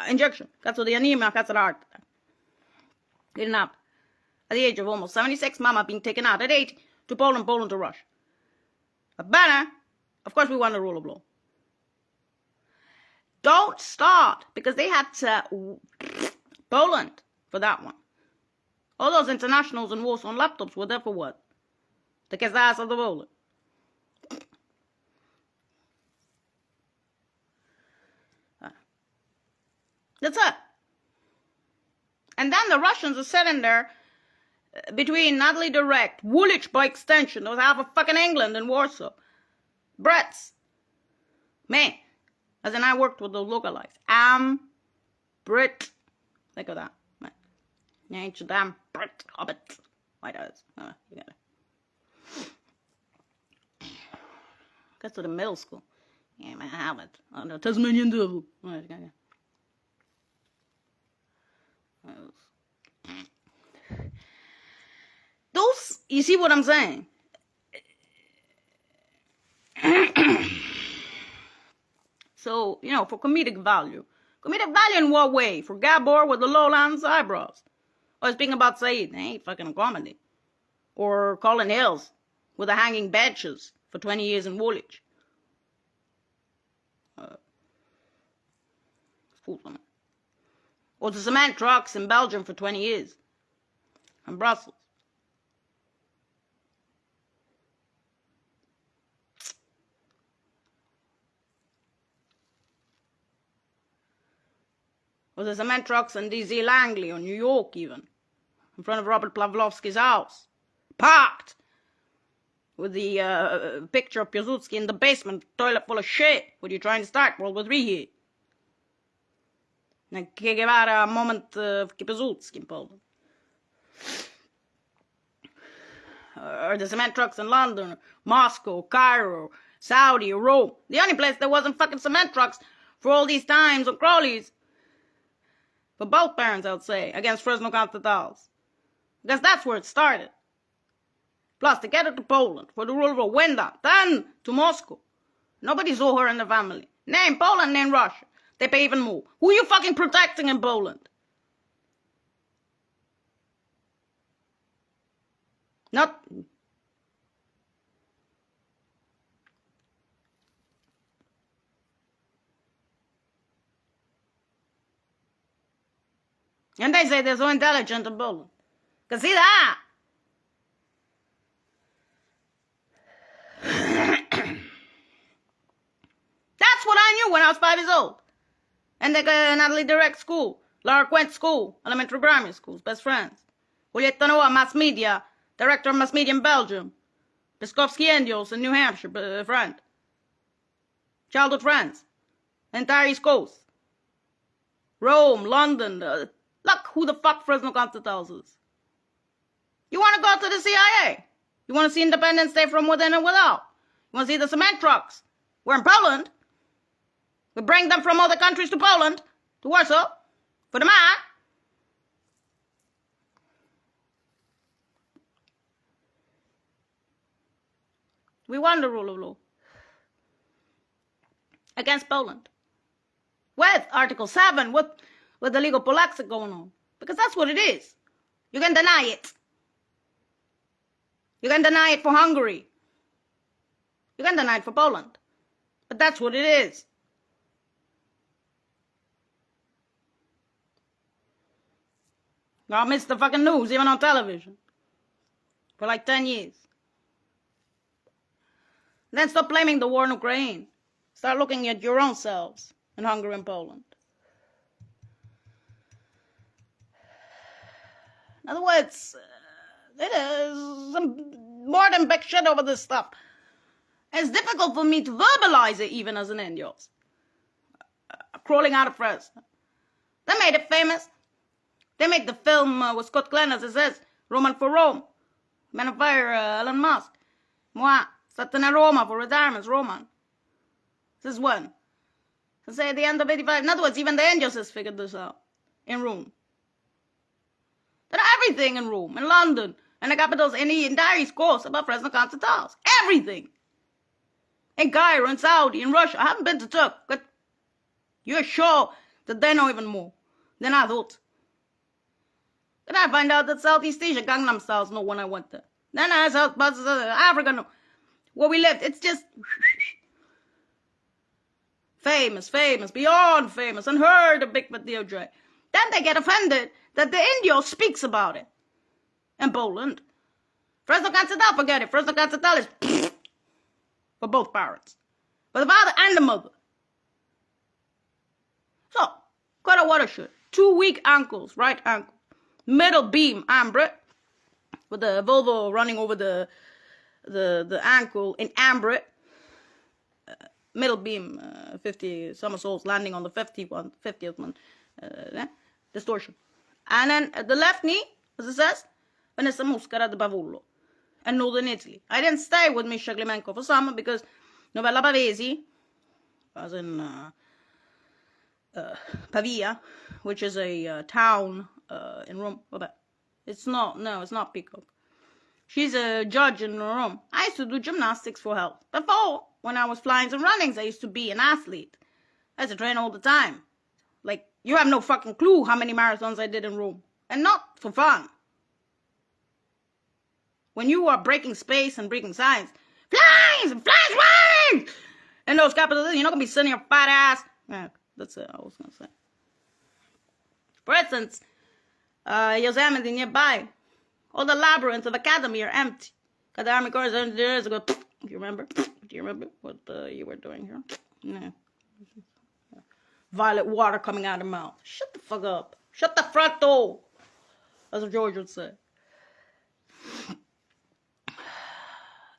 injection. Cazzo di anemia, cazzo d'arte. Kidnapped at the age of almost 76, mama being taken out at 80 to Poland, Poland to Russia. A banner, of course we want the rule of law. Don't start, because they had Poland for that one. All those internationals in Warsaw on laptops were there for what? To kiss the ass of the Poland. That's it. And then the Russians are sitting there between Natalie Direct, Woolwich by extension, there was half of fucking England in Warsaw. Brits. Man. As in I worked with those localites. I'm Brit. Think of that. Man. You ain't your damn Brit hobbit. White eyes. You got it. Gets to the middle school. Yeah, man, I have it. Oh, the Tasmanian devil. Right, yeah. Those, you see what I'm saying? So, you know, for comedic value. Comedic value in what way? For Gabor with the lowlands eyebrows. Or speaking about Said, they ain't fucking comedy. Or Colin Hills with the hanging benches for 20 years in Woolwich. Or the cement trucks in Belgium for 20 years. And Brussels. Or the cement trucks in D.C. Langley or New York even. In front of Robert Pavlovsky's house. Parked. With the picture of Piłsudski in the basement, toilet full of shit. What are you trying to start? World War III here. And Che Guevara, a moment of Piłsudski in Poland. Or the cement trucks in London, Moscow, Cairo, Saudi, or Rome. The only place there wasn't fucking cement trucks for all these times or Crowleys. For both parents, I would say, against Fresno Continentals. Because that's where it started. Plus, to get it to Poland, for the rule of Rwanda, then to Moscow. Nobody saw her in the family. Name Poland, name Russia. They pay even more. Who are you fucking protecting in Poland? Not... And they say they're so intelligent in Poland. Cause see that? That's what I knew when I was 5 years old. And the Natalie Direct School, Lara Quent School, elementary primary schools, best friends. Julieta Noah, mass media, director of mass media in Belgium. Piskovsky Angels in New Hampshire, friend. Childhood friends. Entire East Coast. Rome, London, look who the fuck Fresno Continentals is. You want to go to the CIA? You want to see Independence Day from within and without? You want to see the cement trucks? We're in Poland. We bring them from other countries to Poland, to Warsaw, for the man. We want the rule of law against Poland. With Article 7, with the legal Polexit going on. Because that's what it is. You can deny it. You can deny it for Hungary. You can deny it for Poland. But that's what it is. I missed the fucking news, even on television. For like 10 years. Then stop blaming the war in Ukraine. Start looking at your own selves in Hungary and Poland. In other words, it is more than big shit over this stuff. It's difficult for me to verbalize it even as an Indios. Crawling out of Fresno. They made it famous. They made the film with Scott Glenn, as it says, Roman for Rome. Man of Fire, Elon Musk. Moi, stato in Roma for retirements, Roman. This is when. So say at the end of 85. In other words, even the Indios has figured this out. In Rome. Then everything in Rome, in London, and the capitals in the entire East Coast about Fresno Continentals. Everything. In Cairo, in Saudi, in Russia. I haven't been to Turkey, but you're sure that they know even more than I thought. Then I find out that Southeast Asia, Gangnam Styles know when I went there. Then I South Africa know where we lived. It's just famous, beyond famous, unheard of big Matteo Dre. Then they get offended that the Indio speaks about it in Poland. Fresno Cancetal, forget it. Fresno Cancetal is for both parents, for the father and the mother. So, got a watershed. 2 weak ankles, right ankle. Middle beam, ambre, with the Volvo running over the ankle in ambre. Middle beam, 50 somersaults landing on the 50th one. Distortion. And then the left knee, as it says, Vanessa Muscara de Bavullo. And Northern Italy. I didn't stay with Misha Glimenko for summer because Novella Pavesi, as in Pavia, which is a town in Rome. It's not Peacock. She's a judge in Rome. I used to do gymnastics for health. Before, when I was flying and runnings, I used to be an athlete. I used to train all the time. Like, you have no fucking clue how many marathons I did in Rome. And not for fun. When you are breaking space and breaking science, flying! In those capitals, you're not going to be sitting your fat ass. Yeah, that's it, I was going to say. For instance, Yosemite nearby. All the labyrinths of Academy are empty. Because the Army Corps is there to go, do you remember? Do you remember what you were doing here? No. Violet water coming out of the mouth. Shut the fuck up. Shut the front door. That's what George would say.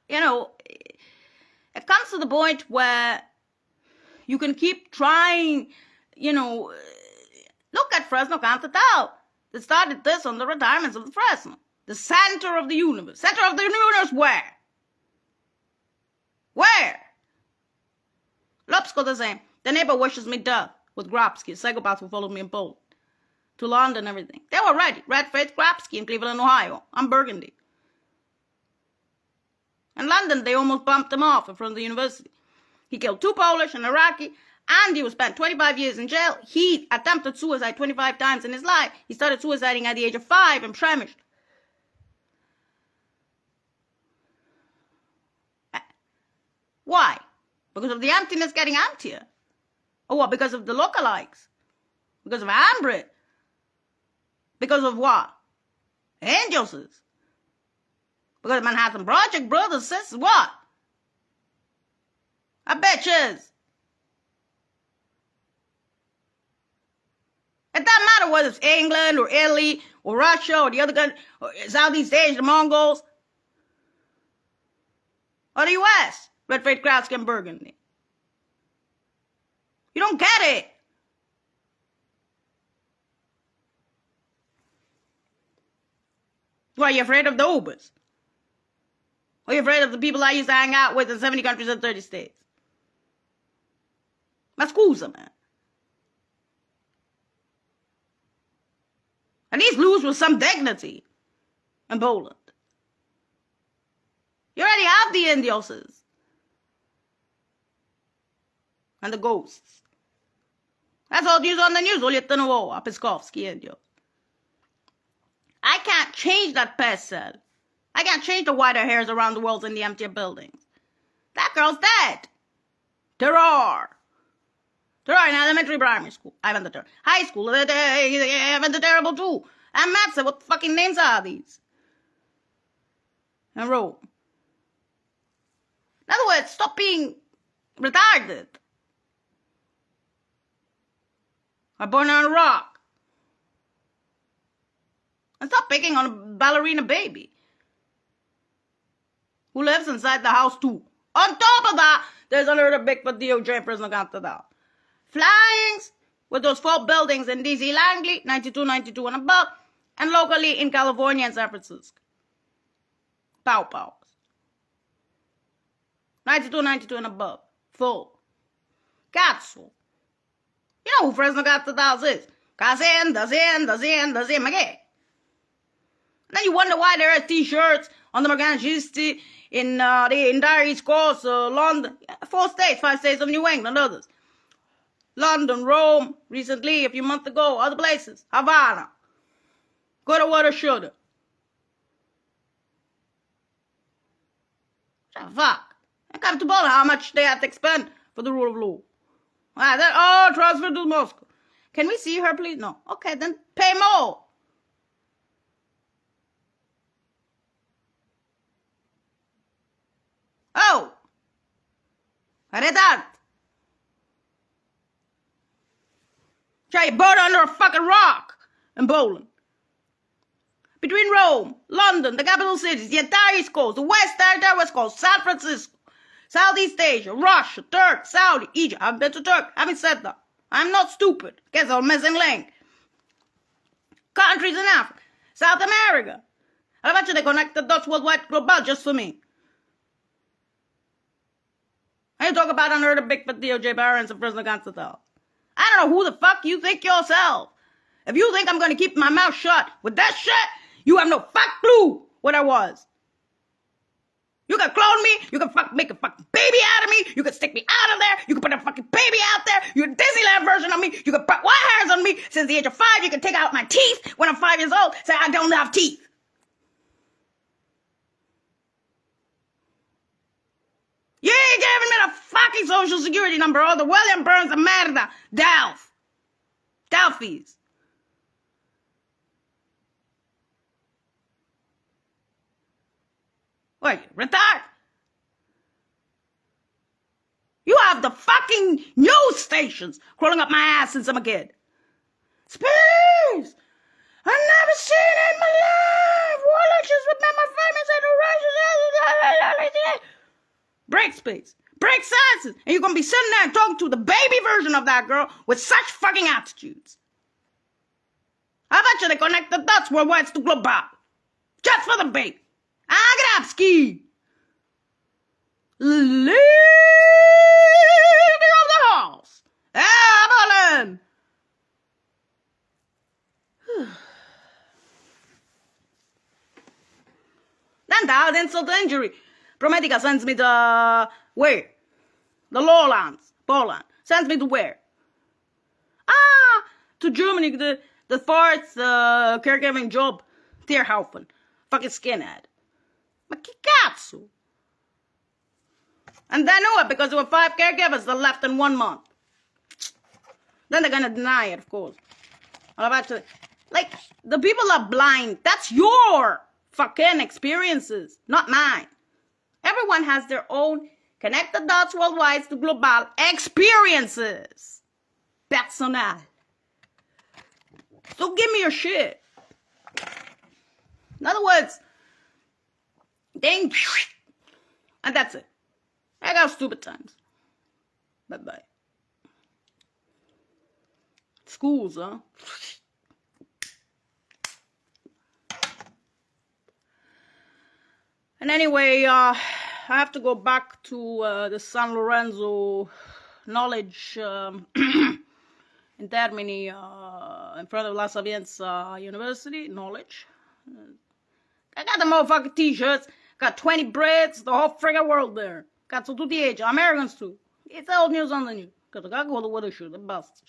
You know, it comes to the point where you can keep trying, you know, look at Fresno Cancetal. They started this on the retirements of the Fresno. The center of the universe. Center of the universe where? Where? Lopsko the same. The neighbor wishes me death with Grabsky, a psychopath who followed me in Poland. To London and everything. They were ready. Red-faced Grabsky in Cleveland, Ohio. I'm Burgundy. In London, they almost bumped him off in front of the university. He killed 2 Polish and Iraqi, and he was spent 25 years in jail. He attempted suicide 25 times in his life. He started suiciding at the age of 5 in Przemysl. Why? Because of the emptiness getting emptier. Or what? Because of the lookalikes? Because of Ambrit? Because of what? Angels. Because of Manhattan Project, brothers, sisters, what? I betches. It doesn't matter whether it's England or Italy or Russia or the other country, or Southeast Asia, the Mongols, or the U.S. Red-faced Grabsky and Burgundy. You don't get it. Why, are you afraid of the Ubers? Are you afraid of the people I used to hang out with in 70 countries and 30 states? Ma scusa, man. At least lose with some dignity in Poland. You already have the Indioses. And the ghosts. That's all news on the news. Olyetanovo, Peskovsky, Indio. I can't change that person. I can't change the whiter hairs around the world in the emptier buildings. That girl's dead. Terror. Terror in elementary, primary school. I went to terror. High school. I went to terrible too. And Matt said, what the fucking names are these? And Rome. In other words, stop being retarded. I born on a rock. And stop picking on a ballerina baby who lives inside the house too. On top of that, there's another big DOJ Fresno Cancetal. Flyings with those 4 buildings in D.C. Langley, 92, 92 and above, and locally in California and San Francisco. Pow pows. 92, 92 and above. Full. Cazzo. You know who Fresno Cancetal is? Cazin, ma che? And then you wonder why there are t-shirts on the Morgangisti in the entire East Coast, London, 4 states, 5 states of New England, others. London, Rome, recently, a few months ago, other places, Havana. Coulda, woulda, shoulda. What the fuck? I come to bother how much they have to expend for the rule of law. Transfer to Moscow. Can we see her, please? No. Okay, then pay more. Oh! Retard! Try you born under a fucking rock in Poland. Between Rome, London, the capital cities, the entire East Coast, the entire West Coast, San Francisco, Southeast Asia, Russia, Turkey, Saudi, Egypt. I've been to Turkey. Having said that, I'm not stupid. Guess I'm missing link. Countries in Africa, South America. I bet you they connect the dots worldwide global just for me. I talk about under the big fat DOJ barons and prisoner Constantine. I don't know who the fuck you think yourself. If you think I'm gonna keep my mouth shut with that shit, you have no fuck clue what I was. You can clone me, you can make a fucking baby out of me, you can stick me out of there, you can put a fucking baby out there, you're a Disneyland version of me, you can put white hairs on me. Since the age of 5, you can take out my teeth when I'm 5 years old, say I don't have teeth. You ain't giving me the fucking social security number or the William Burns de Merda, Delphies. What, retard? You have the fucking news stations crawling up my ass since I'm a kid. Space! I've never seen it in my life! Warlocks with my famous. Break space. Break senses. And you're gonna be sitting there and talking to the baby version of that girl with such fucking attitudes. I bet you they connect the dots worldwide to global. Just for the baby. Agrabski. Lady of the house. Evelyn. Then that insult to injury. Prometica sends me to where? The lowlands, Poland. Sends me to where? To Germany, the fourth caregiving job. Tierhaufen. Fucking skinhead. Ma che cazzo? And they knew it because there were 5 caregivers that left in 1 month. Then they're gonna deny it, of course. Like, the people are blind. That's your fucking experiences, not mine. Everyone has their own connect the dots worldwide to global experiences. Personnel. So give me your shit. In other words, ding, and that's it. I got stupid times. Bye-bye. Schools, huh? And anyway, I have to go back to the San Lorenzo Knowledge in Termini in front of La Sapienza University. Knowledge. I got the motherfucking t-shirts. Got 20 Brits, the whole friggin' world there. Got to the age, Americans too. It's old news on the news. Because I go to what they shoot, the best.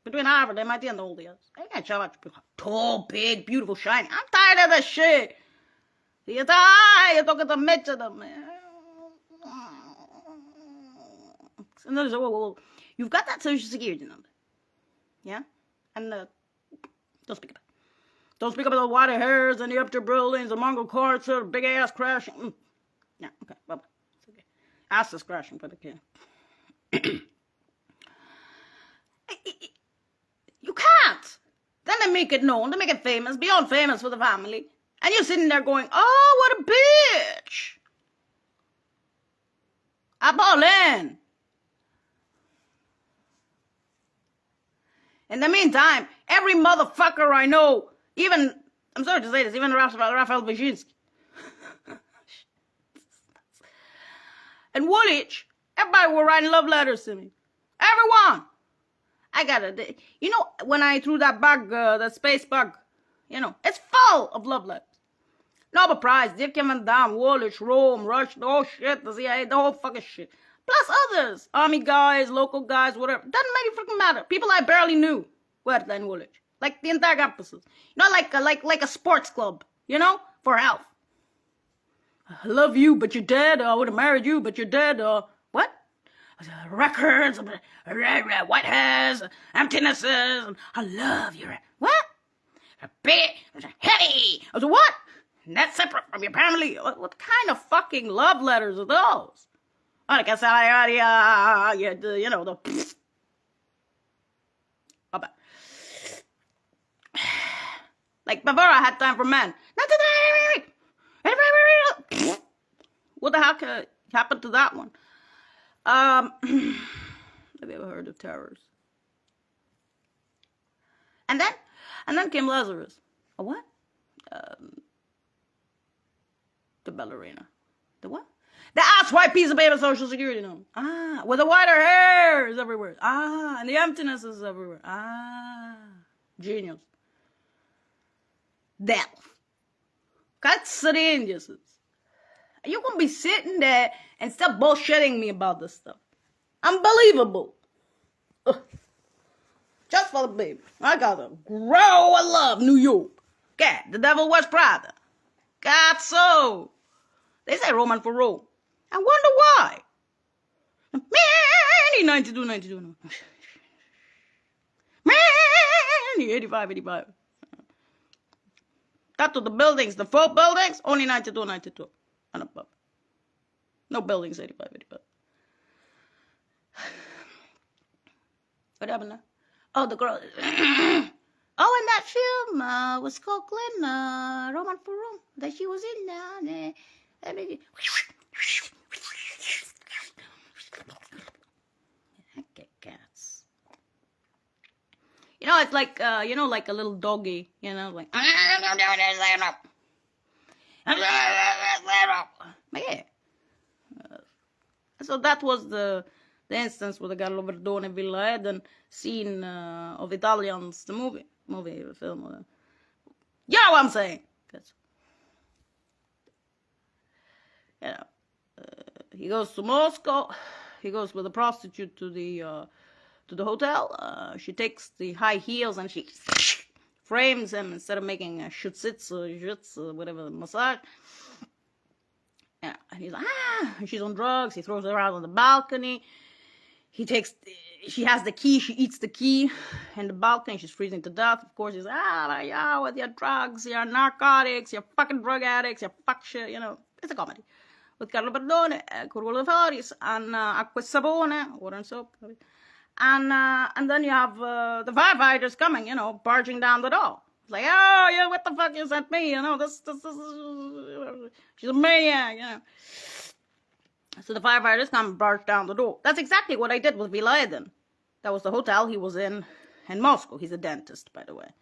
Between Harvard, MIT, and all the others. I got Chavachu. Tall, big, beautiful, shiny. I'm tired of this shit. You're talking to Mitch of them, man. And then whoa. You've got that social security number. Yeah? And don't speak about it. Don't speak about the water hairs and the upper buildings, the Mongol courts, the big ass crashing. Yeah, okay, bye-bye. It's okay. Ass is crashing, but okay. You can't. Then they make it known, they make it famous, beyond famous for the family. And you're sitting there going, oh, what a bitch. Abolin. In the meantime, every motherfucker I know, even, I'm sorry to say this, even Raphael Wyszynski. And Woolwich, everybody were writing love letters to me. Everyone. I got it. You know, when I threw that bug, that space bug, you know, it's full of love letters. Nobel Prize, Dick Van Damme, Woolwich, Rome, Rush, the whole shit, the CIA, the whole fucking shit. Plus others, army guys, local guys, whatever. Doesn't really freaking matter. People I barely knew were at Glen Woolwich. Like the entire campuses. Like a sports club, for health. I love you, but you're dead. I would have married you, but you're dead. What? Records, white hairs, emptinesses. I love you. What? A bit heavy. I was what? That's separate from your family. What kind of fucking love letters are those? I guess the. Like before I had time for men. What the heck happened to that one? Have you ever heard of terrors? And then came Lazarus. A what? The ballerina. The what? The ass white piece of paper social security number. With the whiter hairs everywhere. And the emptiness is everywhere. Genius. Death. That's you're gonna be sitting there and stop bullshitting me about this stuff. Unbelievable. Ugh. Just for the baby. I gotta grow a love New York. God, the devil wears Prada. God, so. They say Roman for Rome. I wonder why. Man, 92. Man, 85. Got to the buildings, the 4 buildings, only 92. And above. No buildings, 85. What happened now? Oh, the girl. And that film was called Glenn, Roman for Rome, that she was in there. Cats. It's like, like a little doggy, like. Yeah. So that was the instance with the Carlo Verdone Villa Eden scene of Italians, the film. You know what I'm saying? He goes to Moscow. He goes with a prostitute to the hotel. She takes the high heels and she frames him instead of making a jutsu, whatever, massage. Yeah, and he's like, and she's on drugs. He throws her out on the balcony. She has the key. She eats the key in the balcony. She's freezing to death. Of course, he's like, with your drugs, your narcotics, your fucking drug addicts, your fuck shit, It's a comedy. With Carlo Bardone, Corvolo Floris, and Acqua Sapone, water and soap. And then you have the firefighters coming, barging down the door. It's like, what the fuck you sent me? This she's a maniac, So the firefighters come and barge down the door. That's exactly what I did with Villa Eden. That was the hotel he was in Moscow. He's a dentist, by the way.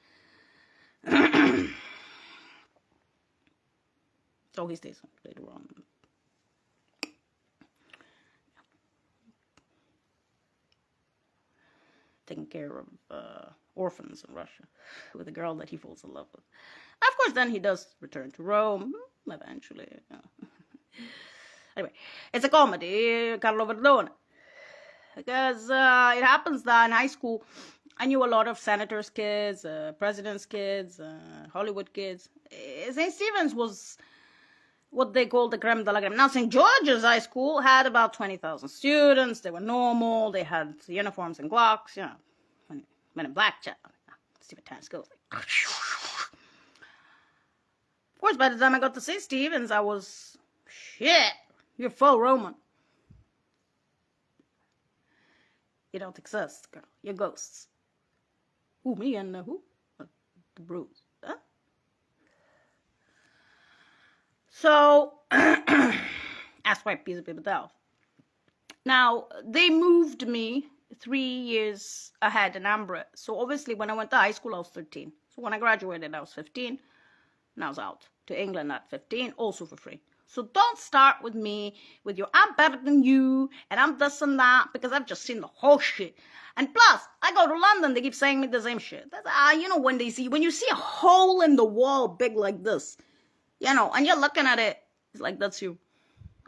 So he stays later on. Taking care of orphans in Russia with a girl that he falls in love with. Of course, then he does return to Rome, eventually. Anyway, it's a comedy, Carlo Verdone. Because it happens that in high school, I knew a lot of senators' kids, presidents' kids, Hollywood kids. St. Stephen's was what they call the creme de la creme. Now, St. George's High School had about 20,000 students. They were normal. They had uniforms and Glocks, Men in Black, Stephen Times goes. Of course, by the time I got to St. Stephen's, I was, shit, you're full Roman. You don't exist, girl. You're ghosts. Who, me and who? The Bruce. Huh? So, that's why piece of paper towel. Now, they moved me 3 years ahead in Ambra. So, obviously, when I went to high school, I was 13. So, when I graduated, I was 15. And I was out to England at 15, also for free. So, don't start with me with your, I'm better than you, and I'm this and that, because I've just seen the whole shit. And plus, I go to London, they keep saying me the same shit. That's, when you see a hole in the wall big like this, and you're looking at it, it's like, that's you.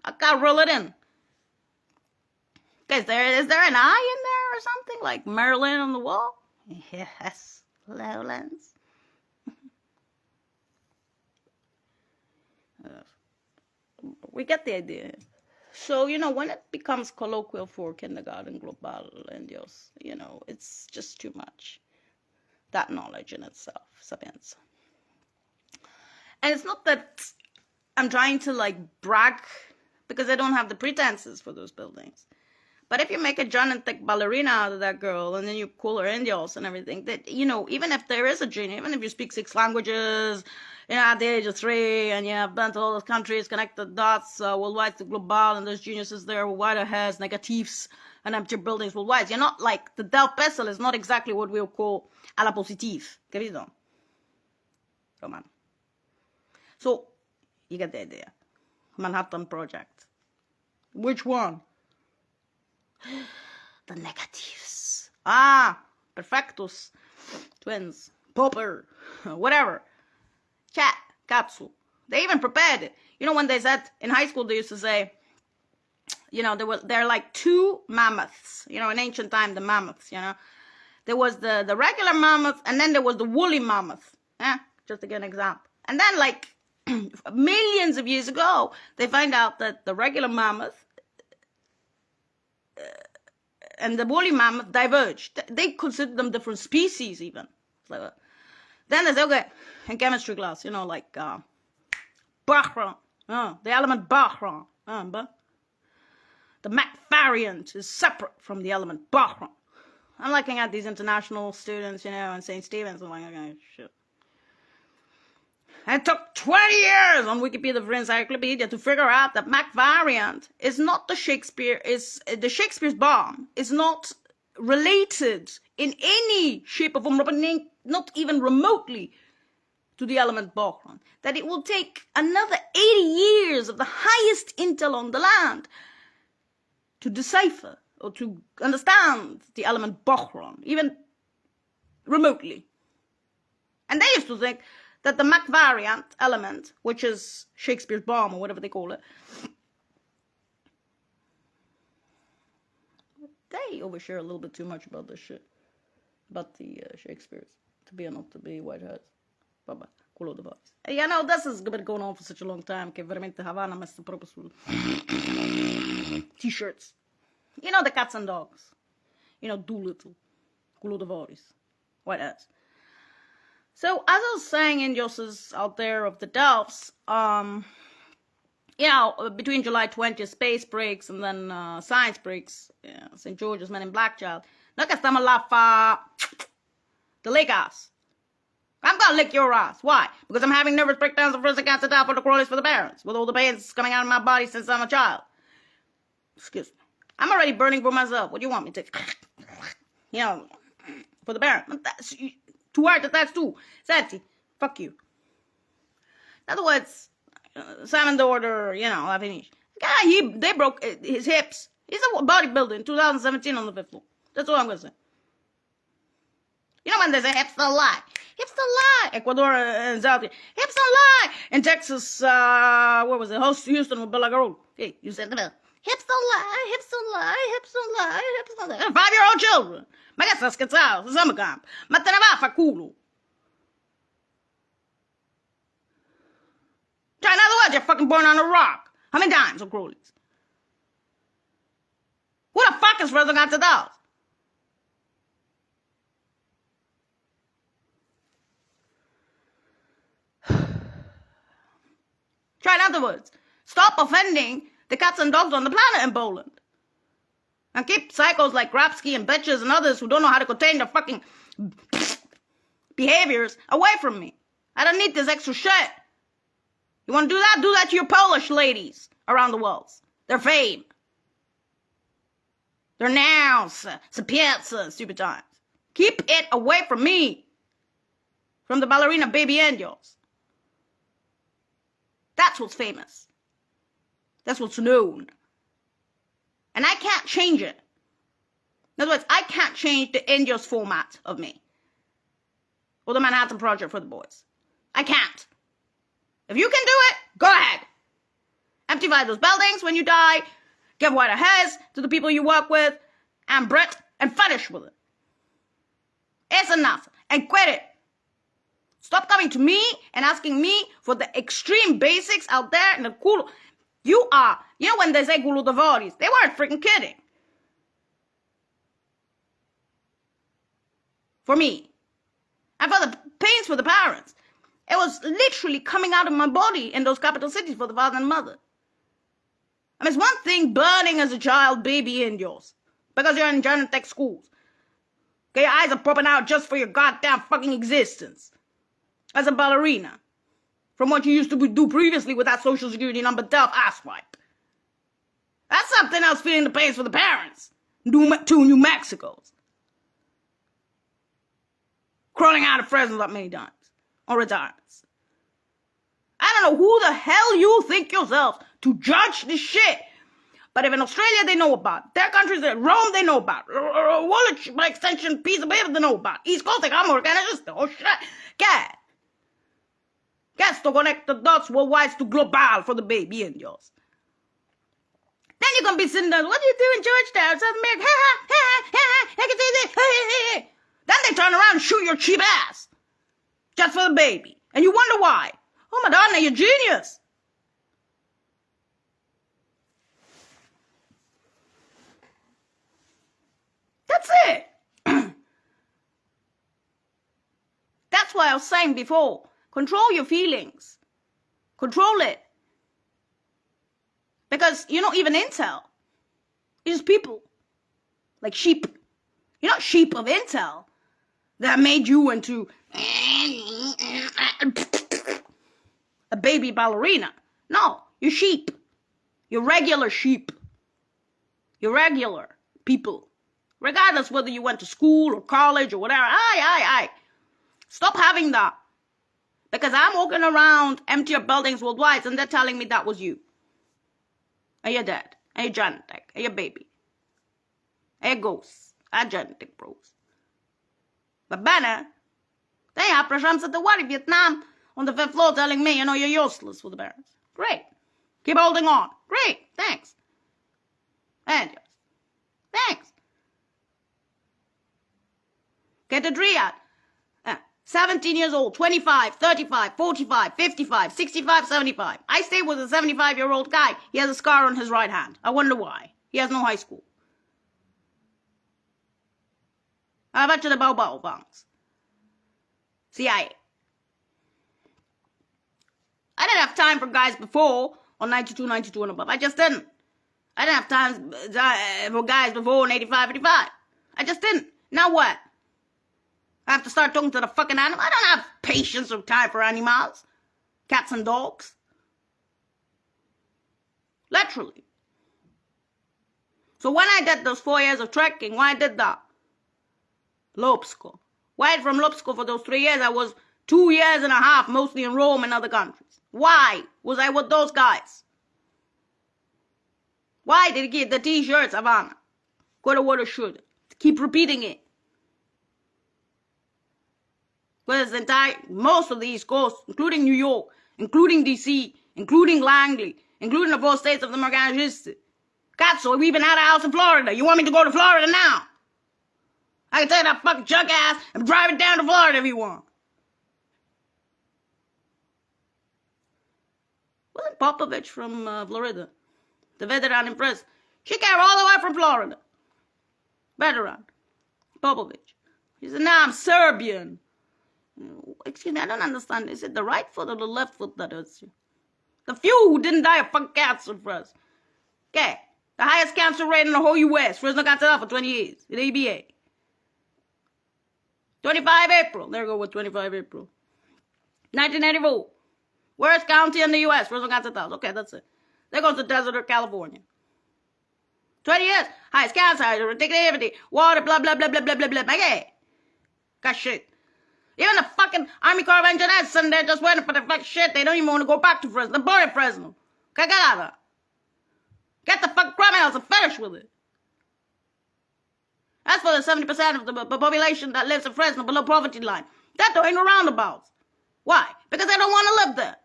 I gotta reel it in. Okay, is there an eye in there or something? Like Marilyn on the wall? Yes, Lowlands. We get the idea. So, when it becomes colloquial for kindergarten global indios, it's just too much. That knowledge in itself, sapiens. And it's not that I'm trying to brag, because I don't have the pretenses for those buildings. But if you make a gigantic ballerina out of that girl, and then you call her indios and everything, that, even if there is a genie, even if you speak 6 languages, at the age of 3, and you have been to all those countries, connected dots worldwide to global, and there's geniuses there with wider heads, negatives, and empty buildings worldwide. You're not like, the Delft Pessel is not exactly what we'll call a la positive. Capito? Roman. So, you get the idea. Manhattan Project. Which one? The negatives. Perfectus. Twins. Popper. Whatever. Chat. Katsu. They even prepared it. When they said, in high school they used to say, there are like 2 mammoths. In ancient time, the mammoths, There was the regular mammoth, and then there was the woolly mammoth. Just to give an example. And then millions of years ago, they find out that the regular mammoth and the woolly mammoth diverged. They considered them different species even. Then they say, okay, in chemistry class, boron, the element boron. The Mac variant is separate from the element boron. I'm looking at these international students, in St. Stephen's. I'm like, okay, shit. It took 20 years on Wikipedia for Encyclopedia to figure out that Mac variant is not the Shakespeare's bomb is not related in any shape or form, not even remotely, to the element boron. That it will take another 80 years of the highest intel on the land to decipher or to understand the element boron, even remotely. And they used to think that the Mac variant element, which is Shakespeare's bomb or whatever they call it, they overshare a little bit too much about this shit, about the Shakespeares, to be or not to be whiteheads. Vabbè, quello di boys. This has been going on for such a long time che veramente Havana messa proprio sul t-shirts. The cats and dogs. Doolittle, quello di boys, whiteheads. So, as I was saying, indios out there of the Delphs, between July 20th, space breaks, and then science breaks, St. George's Men in Black Child. Noi che stiamo là fa the lick ass. I'm gonna lick your ass. Why? Because I'm having nervous breakdowns of first cancer down for the Crawleys for the parents, with all the pains coming out of my body since I'm a child. Excuse me. I'm already burning for myself. What do you want me to? For the parents. That's too hard to attach to. Senti, fuck you. In other words, Simon Dorder, I finished. Guy, they broke his hips. He's a bodybuilder in 2017 on the 5th floor. That's all I'm gonna say. When they say hips don't lie. Hips don't lie. Ecuador and South. Hips don't lie. In Texas, where was it? Houston with Bella Garou. Hey, you said the bell. Hips don't lie. Hips don't lie. Hips don't lie. Hips don't lie. 5-year-old children. Ma che sta scherzando? Summer camp. Ma te ne va a fa culo. In other words, you're fucking born on a rock. How many times, O'Crawleys? Who the fuck is further got to those? Try in other words, stop offending the cats and dogs on the planet in Poland. And keep psychos like Grabsky and bitches and others who don't know how to contain their fucking behaviors away from me. I don't need this extra shit. You want to do that? Do that to your Polish ladies around the world. Their fame. Their nouns. Sapienza, stupid times. Keep it away from me. From the ballerina baby angels. That's what's famous. That's what's known. And I can't change it. In other words, I can't change the angels format of me. Or the Manhattan Project for the boys. I can't. If you can do it, go ahead. Empty those buildings when you die. Give white hairs to the people you work with, and Brett, and finish with it. It's enough, and quit it. Stop coming to me and asking me for the extreme basics out there in the culo. You know when they say culo devotees, they weren't freaking kidding. For me. And for the pains for the parents. It was literally coming out of my body in those capital cities for the father and mother. I mean, it's one thing burning as a child baby in yours. Because you're in German tech schools. Okay, your eyes are popping out just for your goddamn fucking existence. As a ballerina. From what you used to do previously with that social security number 12 asswipe. That's something else feeling the pains for the parents. Two New Mexicos. Crawling out of Fresno that many times. Or retirements. I don't know who the hell you think yourselves to judge this shit. But if in Australia they know about it, their countries, Rome they know about it, Woolwich by extension, piece of paper they know about it, East Coast, I'm just, oh shit, get. Gets to connect the dots worldwide to global for the baby and yours. Then you're gonna be sitting there, what do you do in Georgetown, South America? I can see this. Then they turn around and shoot your cheap ass. Just for the baby. And you wonder why. Oh, Madonna, you're genius. That's it. That's why I was saying before. Control your feelings. Control it. Because, even Intel is people. Like sheep. You're not sheep of Intel that made you into a baby ballerina. No, you're sheep. You're regular sheep. You're regular people. Regardless whether you went to school or college or whatever. Aye. Stop having that. Because I'm walking around emptier buildings worldwide and they're telling me that was you. And you're dead. And you're genetic. And you're baby. And you're ghosts. And genetic bros. But better, they have prashams at the war in Vietnam on the 5th floor telling me, you're useless for the parents. Great. Keep holding on. Great. Thanks. And yours. Thanks. Get a Dryad. 17 years old, 25, 35, 45, 55, 65, 75. I stay with a 75-year-old guy. He has a scar on his right hand. I wonder why. He has no high school. I bet you the Bao banks. CIA. I didn't have time for guys before on 92 and above. I just didn't. I didn't have time for guys before on 85, 85. I just didn't. Now what? I have to start talking to the fucking animal. I don't have patience or time for animals. Cats and dogs. Literally. So when I did those 4 years of trekking, why I did that? Lobsko. Why from Lobsko for those 3 years? I was 2 years and a half, mostly in Rome and other countries. Why was I with those guys? Why did he get the t-shirts, Havana? Coulda, woulda, shoulda. Keep repeating it. Because most of the East Coast, including New York, including D.C., including Langley, including the 4 states of the American history. Cazzo, we even had a house in Florida. You want me to go to Florida now? I can take that fucking junk ass and drive it down to Florida if you want. Wasn't Popovich from Florida? The veteran in press. She came all the way from Florida. Veteran. Popovich. He said, nah, I'm Serbian. Excuse me, I don't understand. Is it the right foot or the left foot that hurts you? The few who didn't die of fucking cancer first. Okay. The highest cancer rate in the whole U.S. Fresno got it for 20 years. At ABA. 25 April. There we go with 25 April. 1984. Worst county in the U.S. Fresno got it. Okay, that's it. There goes the desert of California. 20 years. Highest cancer, radioactivity, water, blah, blah, blah, blah, blah, blah, blah. Okay. Got shit. Even the fucking Army Corps of Engineers sitting there just waiting for the fucking shit. They don't even want to go back to Fresno. They're bored in Fresno. Cagada. Get the fucking criminals and finish with it. As for the 70% of the population that lives in Fresno below poverty line, they're doing no roundabouts. Why? Because they don't want to live there.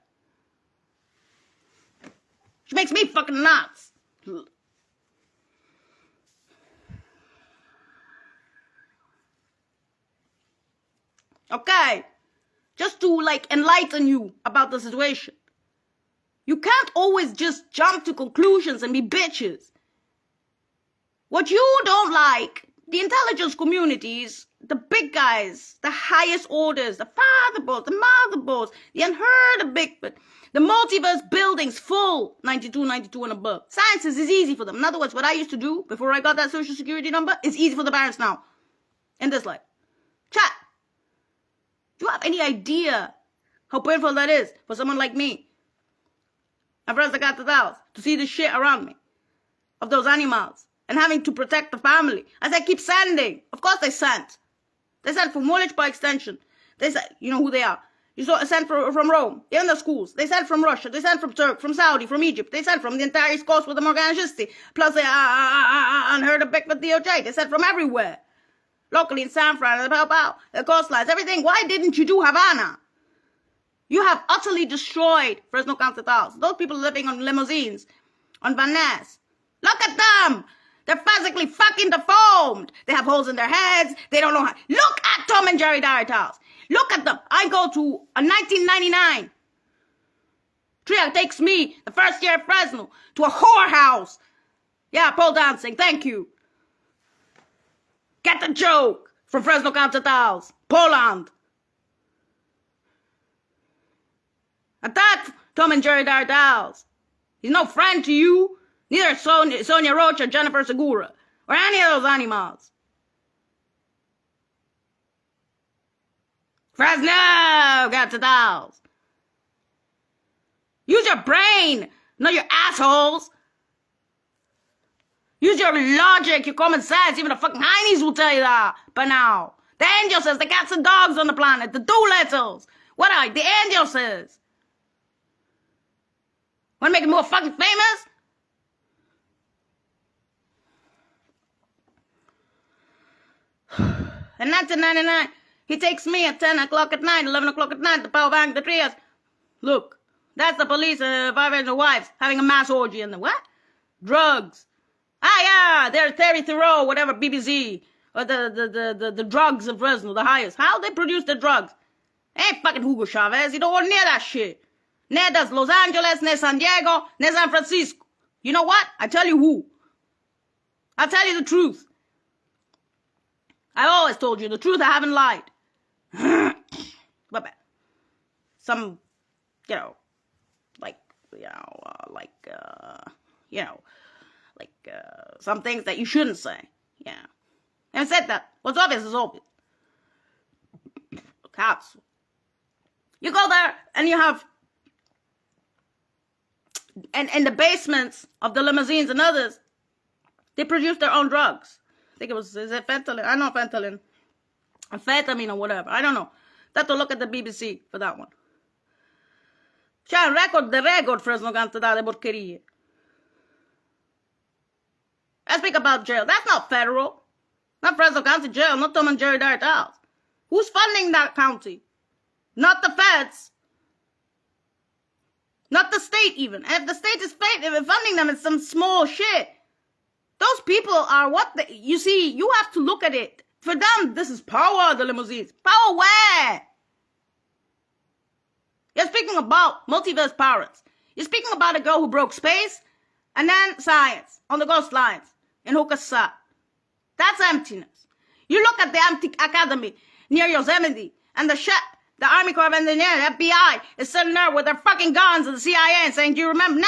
Which makes me fucking nuts. Okay? Just to, like, enlighten you about the situation. You can't always just jump to conclusions and be bitches. What you don't like, the intelligence communities, the big guys, the highest orders, the father boards, the mother boards, the unheard of Bigfoot, the multiverse buildings full 92 and above. Sciences is easy for them. In other words, what I used to do before I got that social security number is easy for the parents now. In this life. Chat. Do you have any idea how painful that is for someone like me? And friends that got the house to see the shit around me of those animals and having to protect the family. As I keep sending. Of course they sent. They sent from Woolwich by extension. They sent, you know who they are. You saw sent from Rome, even the schools. They sent from Russia. They sent from Turkey, from Saudi, from Egypt. They sent from the entire East Coast with the Morganashisti. Plus the unheard of Bigfoot DOJ. They sent from everywhere. Locally in San Fran, the coastlines, everything. Why didn't you do Havana? You have utterly destroyed Fresno County House. Those people living on limousines, on Van Ness. Look at them. They're physically fucking deformed. They have holes in their heads. They don't know how. Look at Tom and Jerry Diet House. Look at them. I go to a 1999. Tria takes me, the first year at Fresno, to a whorehouse. Yeah, pole dancing. Thank you. Get the joke from Fresno County-House, Poland. And that Tom and Jerry Diet House. He's no friend to you. Neither Sonia Roach or Jennifer Segura. Or any of those animals. Fresno County-House. Use your brain, not your assholes. Use your logic, your common sense. Even the fucking heinies will tell you that by now. The angel says the cats and dogs on the planet. The Doolittles. What are the angel says? Want to make it more fucking famous? In 1999, he takes me at 10 o'clock at night, 11 o'clock at night, to power bank the Trias. Look, that's the police and 500 wives having a mass orgy in the what? Drugs. Yeah, they're Terry Thoreau, whatever, BBC, or the drugs of Fresno, the highest. How they produce the drugs? Ain't fucking Hugo Chavez. You don't want near that shit. Near does Los Angeles, near San Diego, near San Francisco. You know what? I tell you who. I'll tell you the truth. I always told you the truth. I haven't lied. But some, some things that you shouldn't say. Yeah. And I said that. What's obvious is obvious. Cats. You go there and you have, and in the basements of the limousines and others, they produce their own drugs. I think is it fentanyl? I know fentanyl. Amphetamine or whatever. I don't know. Have to look at the BBC for that one. C'è un record Fresno Cantata de porcherie. Let's speak about jail. That's not federal. Not Fresno County Jail. Not Tom and Jerry Diet House. Who's funding that county? Not the feds. Not the state even. And if the state is funding them, it's some small shit. Those people are you see, you have to look at it. For them, this is power, the limousines. Power where? You're speaking about multiverse parents. You're speaking about a girl who broke space and then science on the ghost lines in Hokusat. That's emptiness. You look at the empty academy near Yosemite and the Army Corps of Engineers, the FBI, is sitting there with their fucking guns and the CIA and saying, do you remember?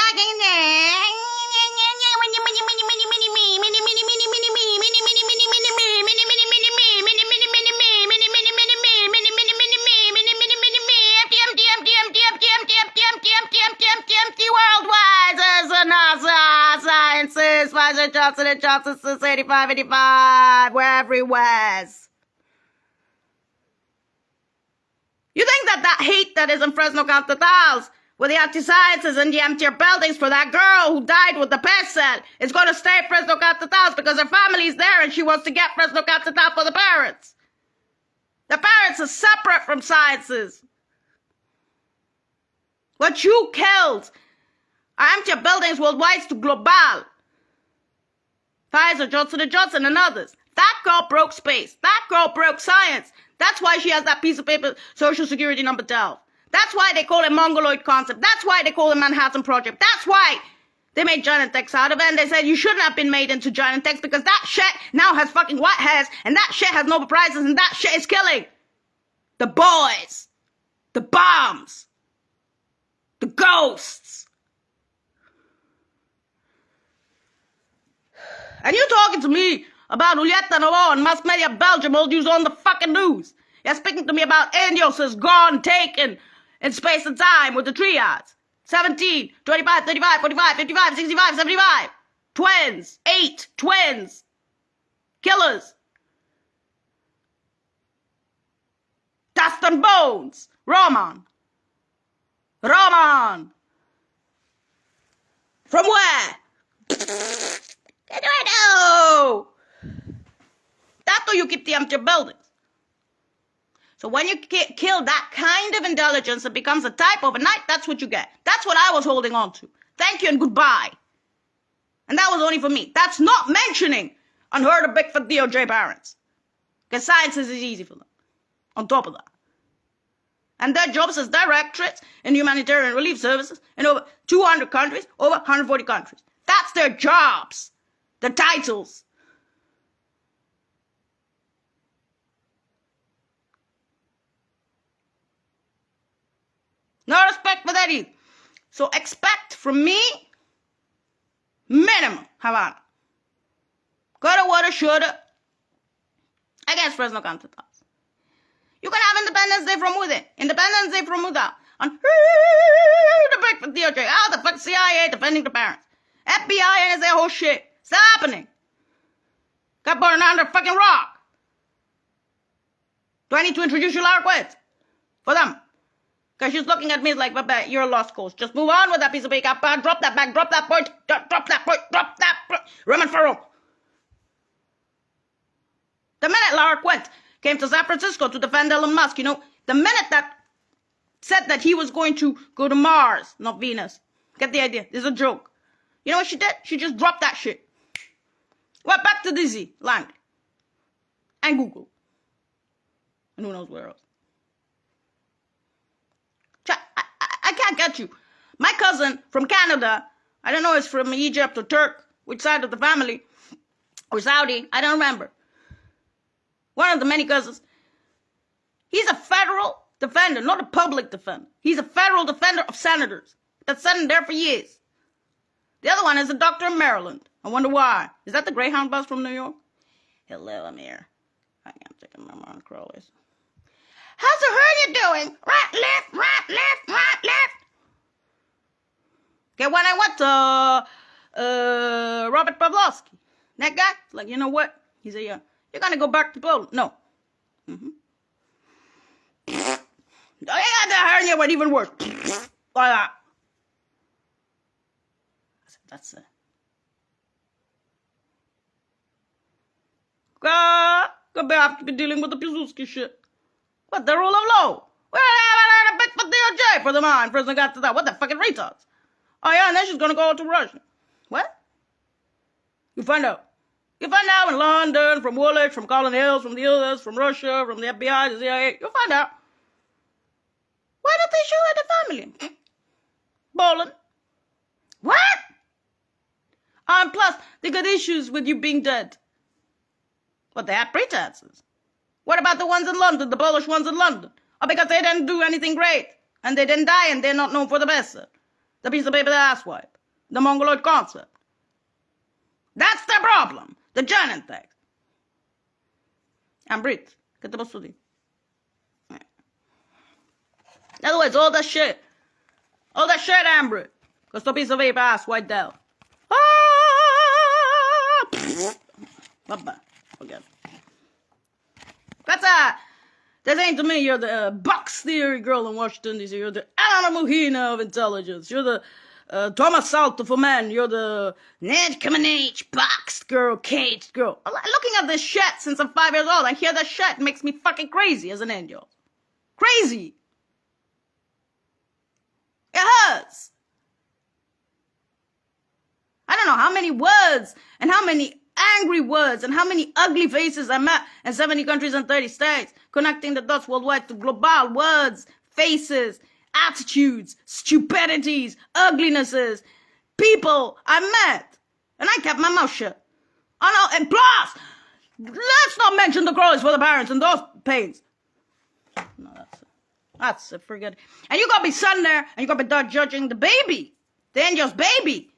Sciences, Pfizer, Johnson & Johnson, since 85, we're everywhere. You think that hate that is in Fresno County-House with the anti-sciences and the emptier buildings for that girl who died with the pest cell is going to stay Fresno County-House because her family's there and she wants to get Fresno County-House for the parents. The parents are separate from sciences. What you killed are emptier buildings worldwide to Global. Pfizer, Johnson & Johnson, and others. That girl broke space. That girl broke science. That's why she has that piece of paper, Social Security number 12. That's why they call it Mongoloid concept. That's why they call it Manhattan Project. That's why they made Genentech out of it, and they said you shouldn't have been made into Genentech because that shit now has fucking white hairs, and that shit has Nobel Prizes, and that shit is killing the boys, the bombs, the ghosts. And you talking to me about Julieta Novo and Mass Media Belgium, all you on the fucking news. You're speaking to me about Indios is gone, taken in space and time with the triads. 17, 25, 35, 45, 55, 65, 75. Twins. 8 twins. Killers. Dust and bones. Roman. From where? How do I know? That's how you keep the empty buildings. So when you kill that kind of intelligence, it becomes a type overnight, that's what you get. That's what I was holding on to. Thank you and goodbye. And that was only for me. That's not mentioning unheard of Bigfoot DOJ parents. Because science is easy for them. On top of that. And their jobs as directorates in humanitarian relief services in over 200 countries, over 140 countries. That's their jobs. The titles. No respect for that either. So expect from me, minimum, Havana. Coulda, woulda, shoulda. Against Fresno counterparts. You can have Independence Day from within. Independence Day from without. And the break for DOJ. How the fuck CIA defending the parents? FBI and their whole shit. It's happening. Got burned under a fucking rock. Do I need to introduce you Lara Quid? For them. Because she's looking at me like, Baba, you're a lost cause. Just move on with that piece of paper. Drop that bag. Drop that point. Drop that point. Drop that point. Roman Farrow. The minute Lara Quid came to San Francisco to defend Elon Musk, the minute that said that he was going to go to Mars, not Venus. Get the idea. This is a joke. You know what she did? She just dropped that shit. Went back to Disney Land. And Google. And who knows where else. I can't get you. My cousin from Canada, I don't know if it's from Egypt or Turk, which side of the family, or Saudi, I don't remember. One of the many cousins. He's a federal defender, not a public defender. He's a federal defender of senators. That's sitting there for years. The other one is a doctor in Maryland. I wonder why. Is that the Greyhound bus from New York? Hello, I'm here. I am taking my Mount Crawleys. How's the hernia doing? Right, left, right, left, right, left. Okay, when I went to Robert Pavlovsky, that guy, like, you know what? He said, yeah, you're going to go back to Poland. No. I got the hernia went even worse. Like that. I said, that's it. Go back to be dealing with the Piłsudski shit. What, the rule of law? Well, I had a bit for DOJ for the mind. President got to that. What the fucking retards? Oh, yeah, and then she's going to go to Russia. What? You find out. You find out in London, from Woolwich, from Colin Hills, from the others, from Russia, from the FBI, the CIA. You'll find out. Why don't they show her the family? Poland. What? And plus, they got issues with you being dead. But they had pretenses. What about the ones in London, the Polish ones in London? Oh, because they didn't do anything great. And they didn't die, and they're not known for the best. The piece of paper, the asswipe. The Mongoloid concept. That's the problem. The Genentech. I'm Brit. Che te posso dire? In other words, all that shit, Amber. Questo piece of paper asswipe down. Vabbè, forget it. This ain't to me. You're the box theory girl in Washington, D.C. You're the Anna Muhina of intelligence. You're the Thomas Salter for men. You're the Ned Comaneci boxed girl, caged girl. I'm looking at this shit since I'm 5 years old. I hear that shit makes me fucking crazy as an angel. Crazy. It hurts. I don't know how many words and how many angry words and how many ugly faces I met in 70 countries and 30 states, connecting the dots worldwide to global words, faces, attitudes, stupidities, uglinesses, people I met. And I kept my mouth shut. Oh no, and plus, let's not mention the crawlies for the parents and those pains. No, that's it, forget it. And you gotta be sitting there and you gotta be done judging the baby, the angel's baby,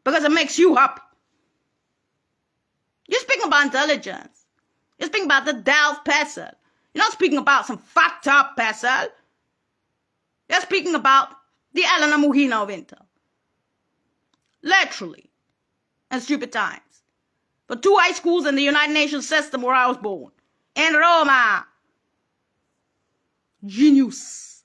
because it makes you happy. You're speaking about intelligence. You're speaking about the Delft peasant. You're not speaking about some fucked up peasant. You're speaking about the Elena Muhina of Intel. Literally. In stupid times. But 2 high schools in the United Nations system where I was born. In Roma. Genius.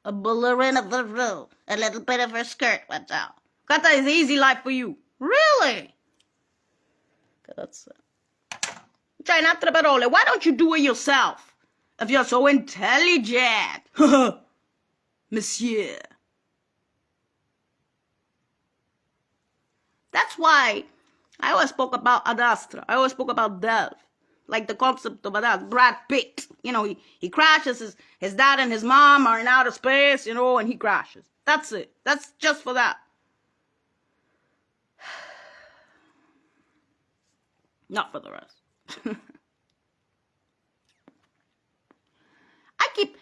A ballerina of the room. A little bit of her skirt went out. Kata is easy life for you. Really? That's it. Cioè, in altre parole, why don't you do it yourself? If you're so intelligent. Monsieur. That's why I always spoke about Ad Astra. I always spoke about Delft. Like the concept of Ad Astra. Brad Pitt. You know, he crashes. His dad and his mom are in outer space, you know, and he crashes. That's it. That's just for that. Not for the rest. I keep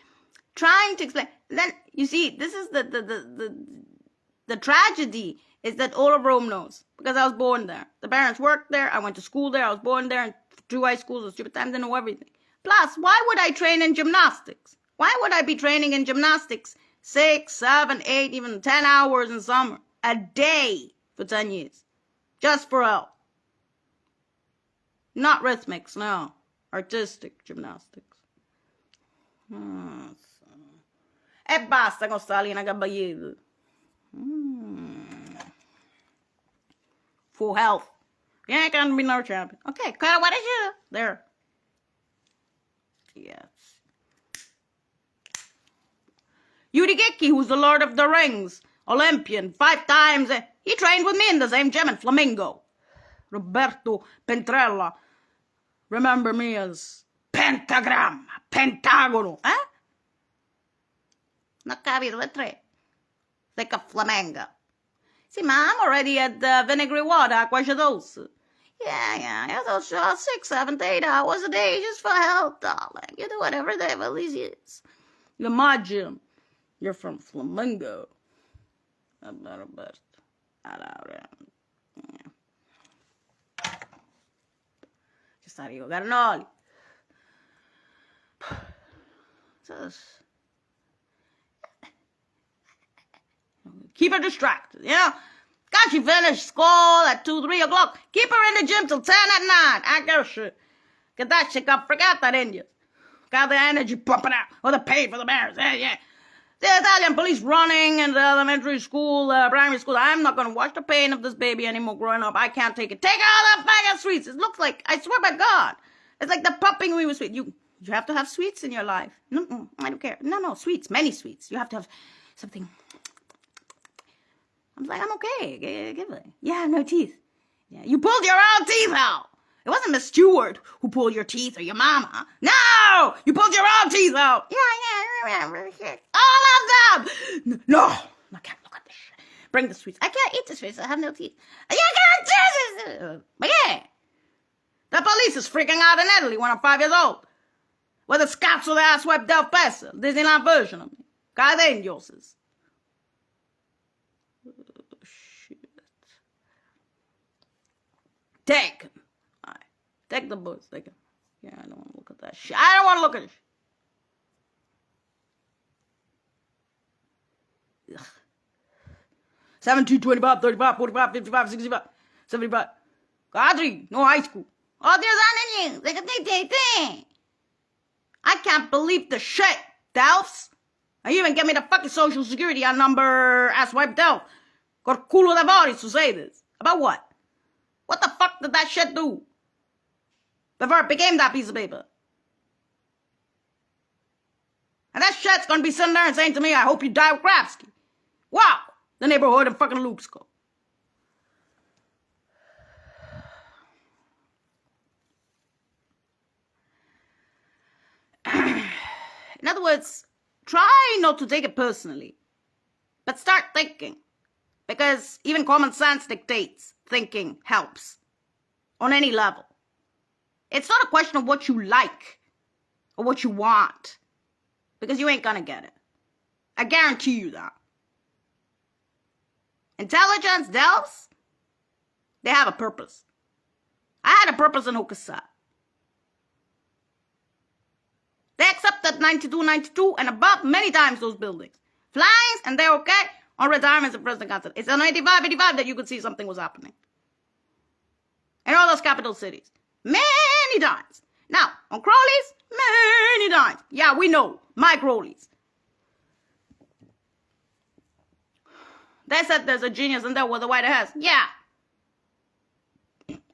trying to explain. Then, you see, this is the tragedy is that all of Rome knows. Because I was born there. The parents worked there. I went to school there. I was born there. And 2 high schools at stupid times. I know everything. Plus, why would I train in gymnastics? Why would I be training in gymnastics 6, 7, 8, even 10 hours in summer? A day for 10 years. Just for help. Not rhythmics, no. Artistic gymnastics. E basta con sta Alina Caballero. Full health. You ain't gonna be no champion. Okay, Carl, what did you do? There. Yes. Yuri Geki, who's the Lord of the Rings, Olympian, 5 times. He trained with me in the same gym in Flamingo. Roberto Pentrella. Remember me as Pentagram, Pentagono, eh? Non capito, le 3. Like a Flamengo. See, ma, I'm already at vinegary water, aquaciatos. Yeah, those 6, 7, 8 hours a day just for health, darling. You do whatever the devil is. You're my gym. You're from Flamingo. Roberto. Arrivo Carnoli. Keep her distracted, you know. Can't she finish school at 2, 3 o'clock? Keep her in the gym till 10 at night. I go shit. Get that shit got forgot that in you. Got the energy pumping out. Or the pay for the bears. Yeah. The Italian police running in the elementary school, primary school. I'm not going to watch the pain of this baby anymore growing up. I can't take it. Take all the fucking sweets. It looks like, I swear by God. It's like the pumping we with sweet. You have to have sweets in your life. No, I don't care. No, sweets. Many sweets. You have to have something. I'm like, I'm okay. Give it. Yeah, no teeth. Yeah, you pulled your own teeth out. It wasn't Miss Stewart who pulled your teeth or your mama. No! You pulled your own teeth out. Yeah, remember. All of them! No, I can't look at this shit. Bring the sweets. I can't eat the sweets. I have no teeth. You can't do this! But yeah. The police is freaking out in Italy when I'm 5 years old. With the scouts with the ass swept Del Peso. Disneyland version of me. Cadenioses. Oh, shit. Take him. Take the books. Take him. Yeah, I don't want to look at that shit. I don't want to look at it. Ugh. 17, 25, 35, 45, 55, 65, 75. Kadri, no high school. Oh, there's on you. I can't believe the shit, Delphs. I even get me the fucking social security number asswipe Delph. Got culo de Boris to say this. About what? What the fuck did that shit do? Before it became that piece of paper. And that shit's gonna be sitting there and saying to me, I hope you die with Krapsky. Wow. the neighborhood in fucking Luxco. In other words, try not to take it personally, but start thinking. Because even common sense dictates thinking helps on any level. It's not a question of what you like or what you want, because you ain't gonna get it. I guarantee you that. Intelligence, devs, they have a purpose. I had a purpose in Hokusat. They accepted 92 and above many times those buildings. Flyings, and they're okay on retirements and president content. It's on 85 that you could see something was happening. In all those capital cities. Many times. Now, on Crowley's, many times. Yeah, we know. My Crowley's. They said there's a genius in there with a white ass. Yeah.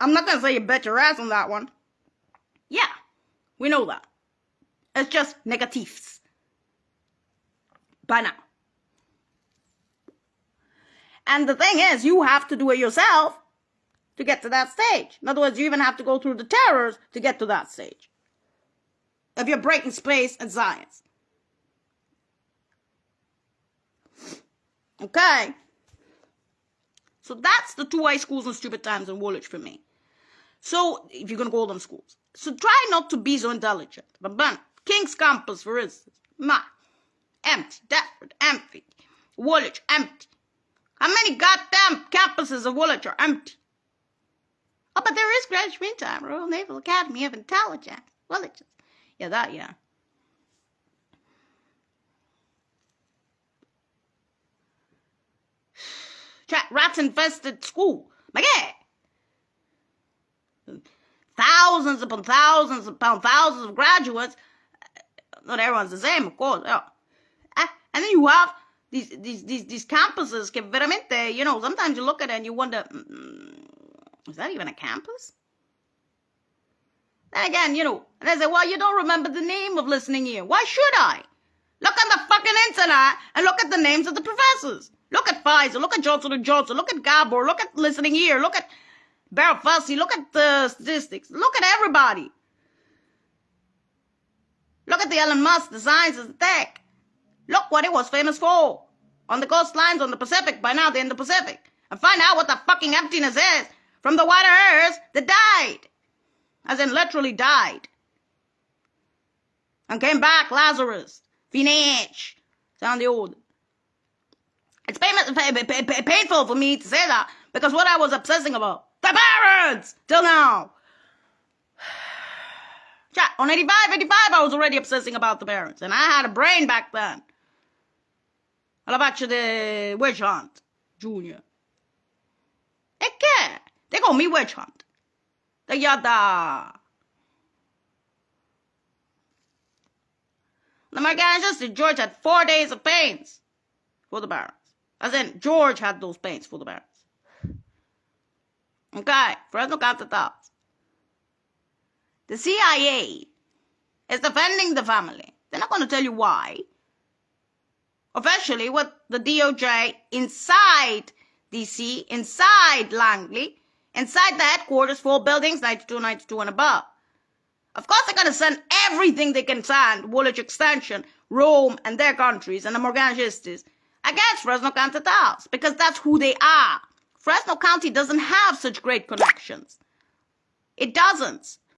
I'm not going to say you bet your ass on that one. Yeah, we know that. It's just negatives. By now. And the thing is, you have to do it yourself to get to that stage. In other words, you even have to go through the terrors to get to that stage. If you're breaking space and science. Okay. So that's the two high schools and stupid times in Woolwich for me. So, if you're going to call them schools. So try not to be so intelligent. But King's Campus, for instance. Empty. Deptford, empty. Woolwich, empty. How many goddamn campuses of Woolwich are empty? Oh, but there is Greenwich Meantime, Royal Naval Academy of Intelligence. Woolwich. Yeah, that, yeah. Rat-infested school. My God. Thousands upon thousands upon thousands of graduates. Not everyone's the same, of course. Yeah. And then you have these campuses que veramente, you know, sometimes you look at it and you wonder, is that even a campus? Then again, you know, and they say, well, you don't remember the name of Listening Ear. Why should I? Look on the fucking internet and look at the names of the professors. Look at Pfizer, look at Johnson & Johnson, look at Gabor, look at Listening Ear, look at Barrel Fussy, look at the statistics, look at everybody. Look at the Elon Musk, the science, the tech. Look what it was famous for. On the coastlines, on the Pacific, by now they're in the Pacific. And find out what the fucking emptiness is from the white earth that died. As in literally died. And came back, Lazarus, Phoenix, sound the old. It's painful for me to say that, because what I was obsessing about, the parents, till now. On 85, I was already obsessing about the parents, and I had a brain back then. All about you, the witch hunt, Junior. E che? They call me witch hunt. The yada. The Morgan George had 4 days of pains for the barons. As in, George had those pains for the barons. Okay, Fresno got the thoughts. The CIA is defending the family. They're not going to tell you why. Officially, with the DOJ inside DC, inside Langley, inside the headquarters, 4 buildings, 92 and above. Of course, they're going to send everything they can send, Woolwich Extension, Rome, and their countries, and the Morgangistas, against Fresno County Towns, because that's who they are. Fresno County doesn't have such great connections. It doesn't.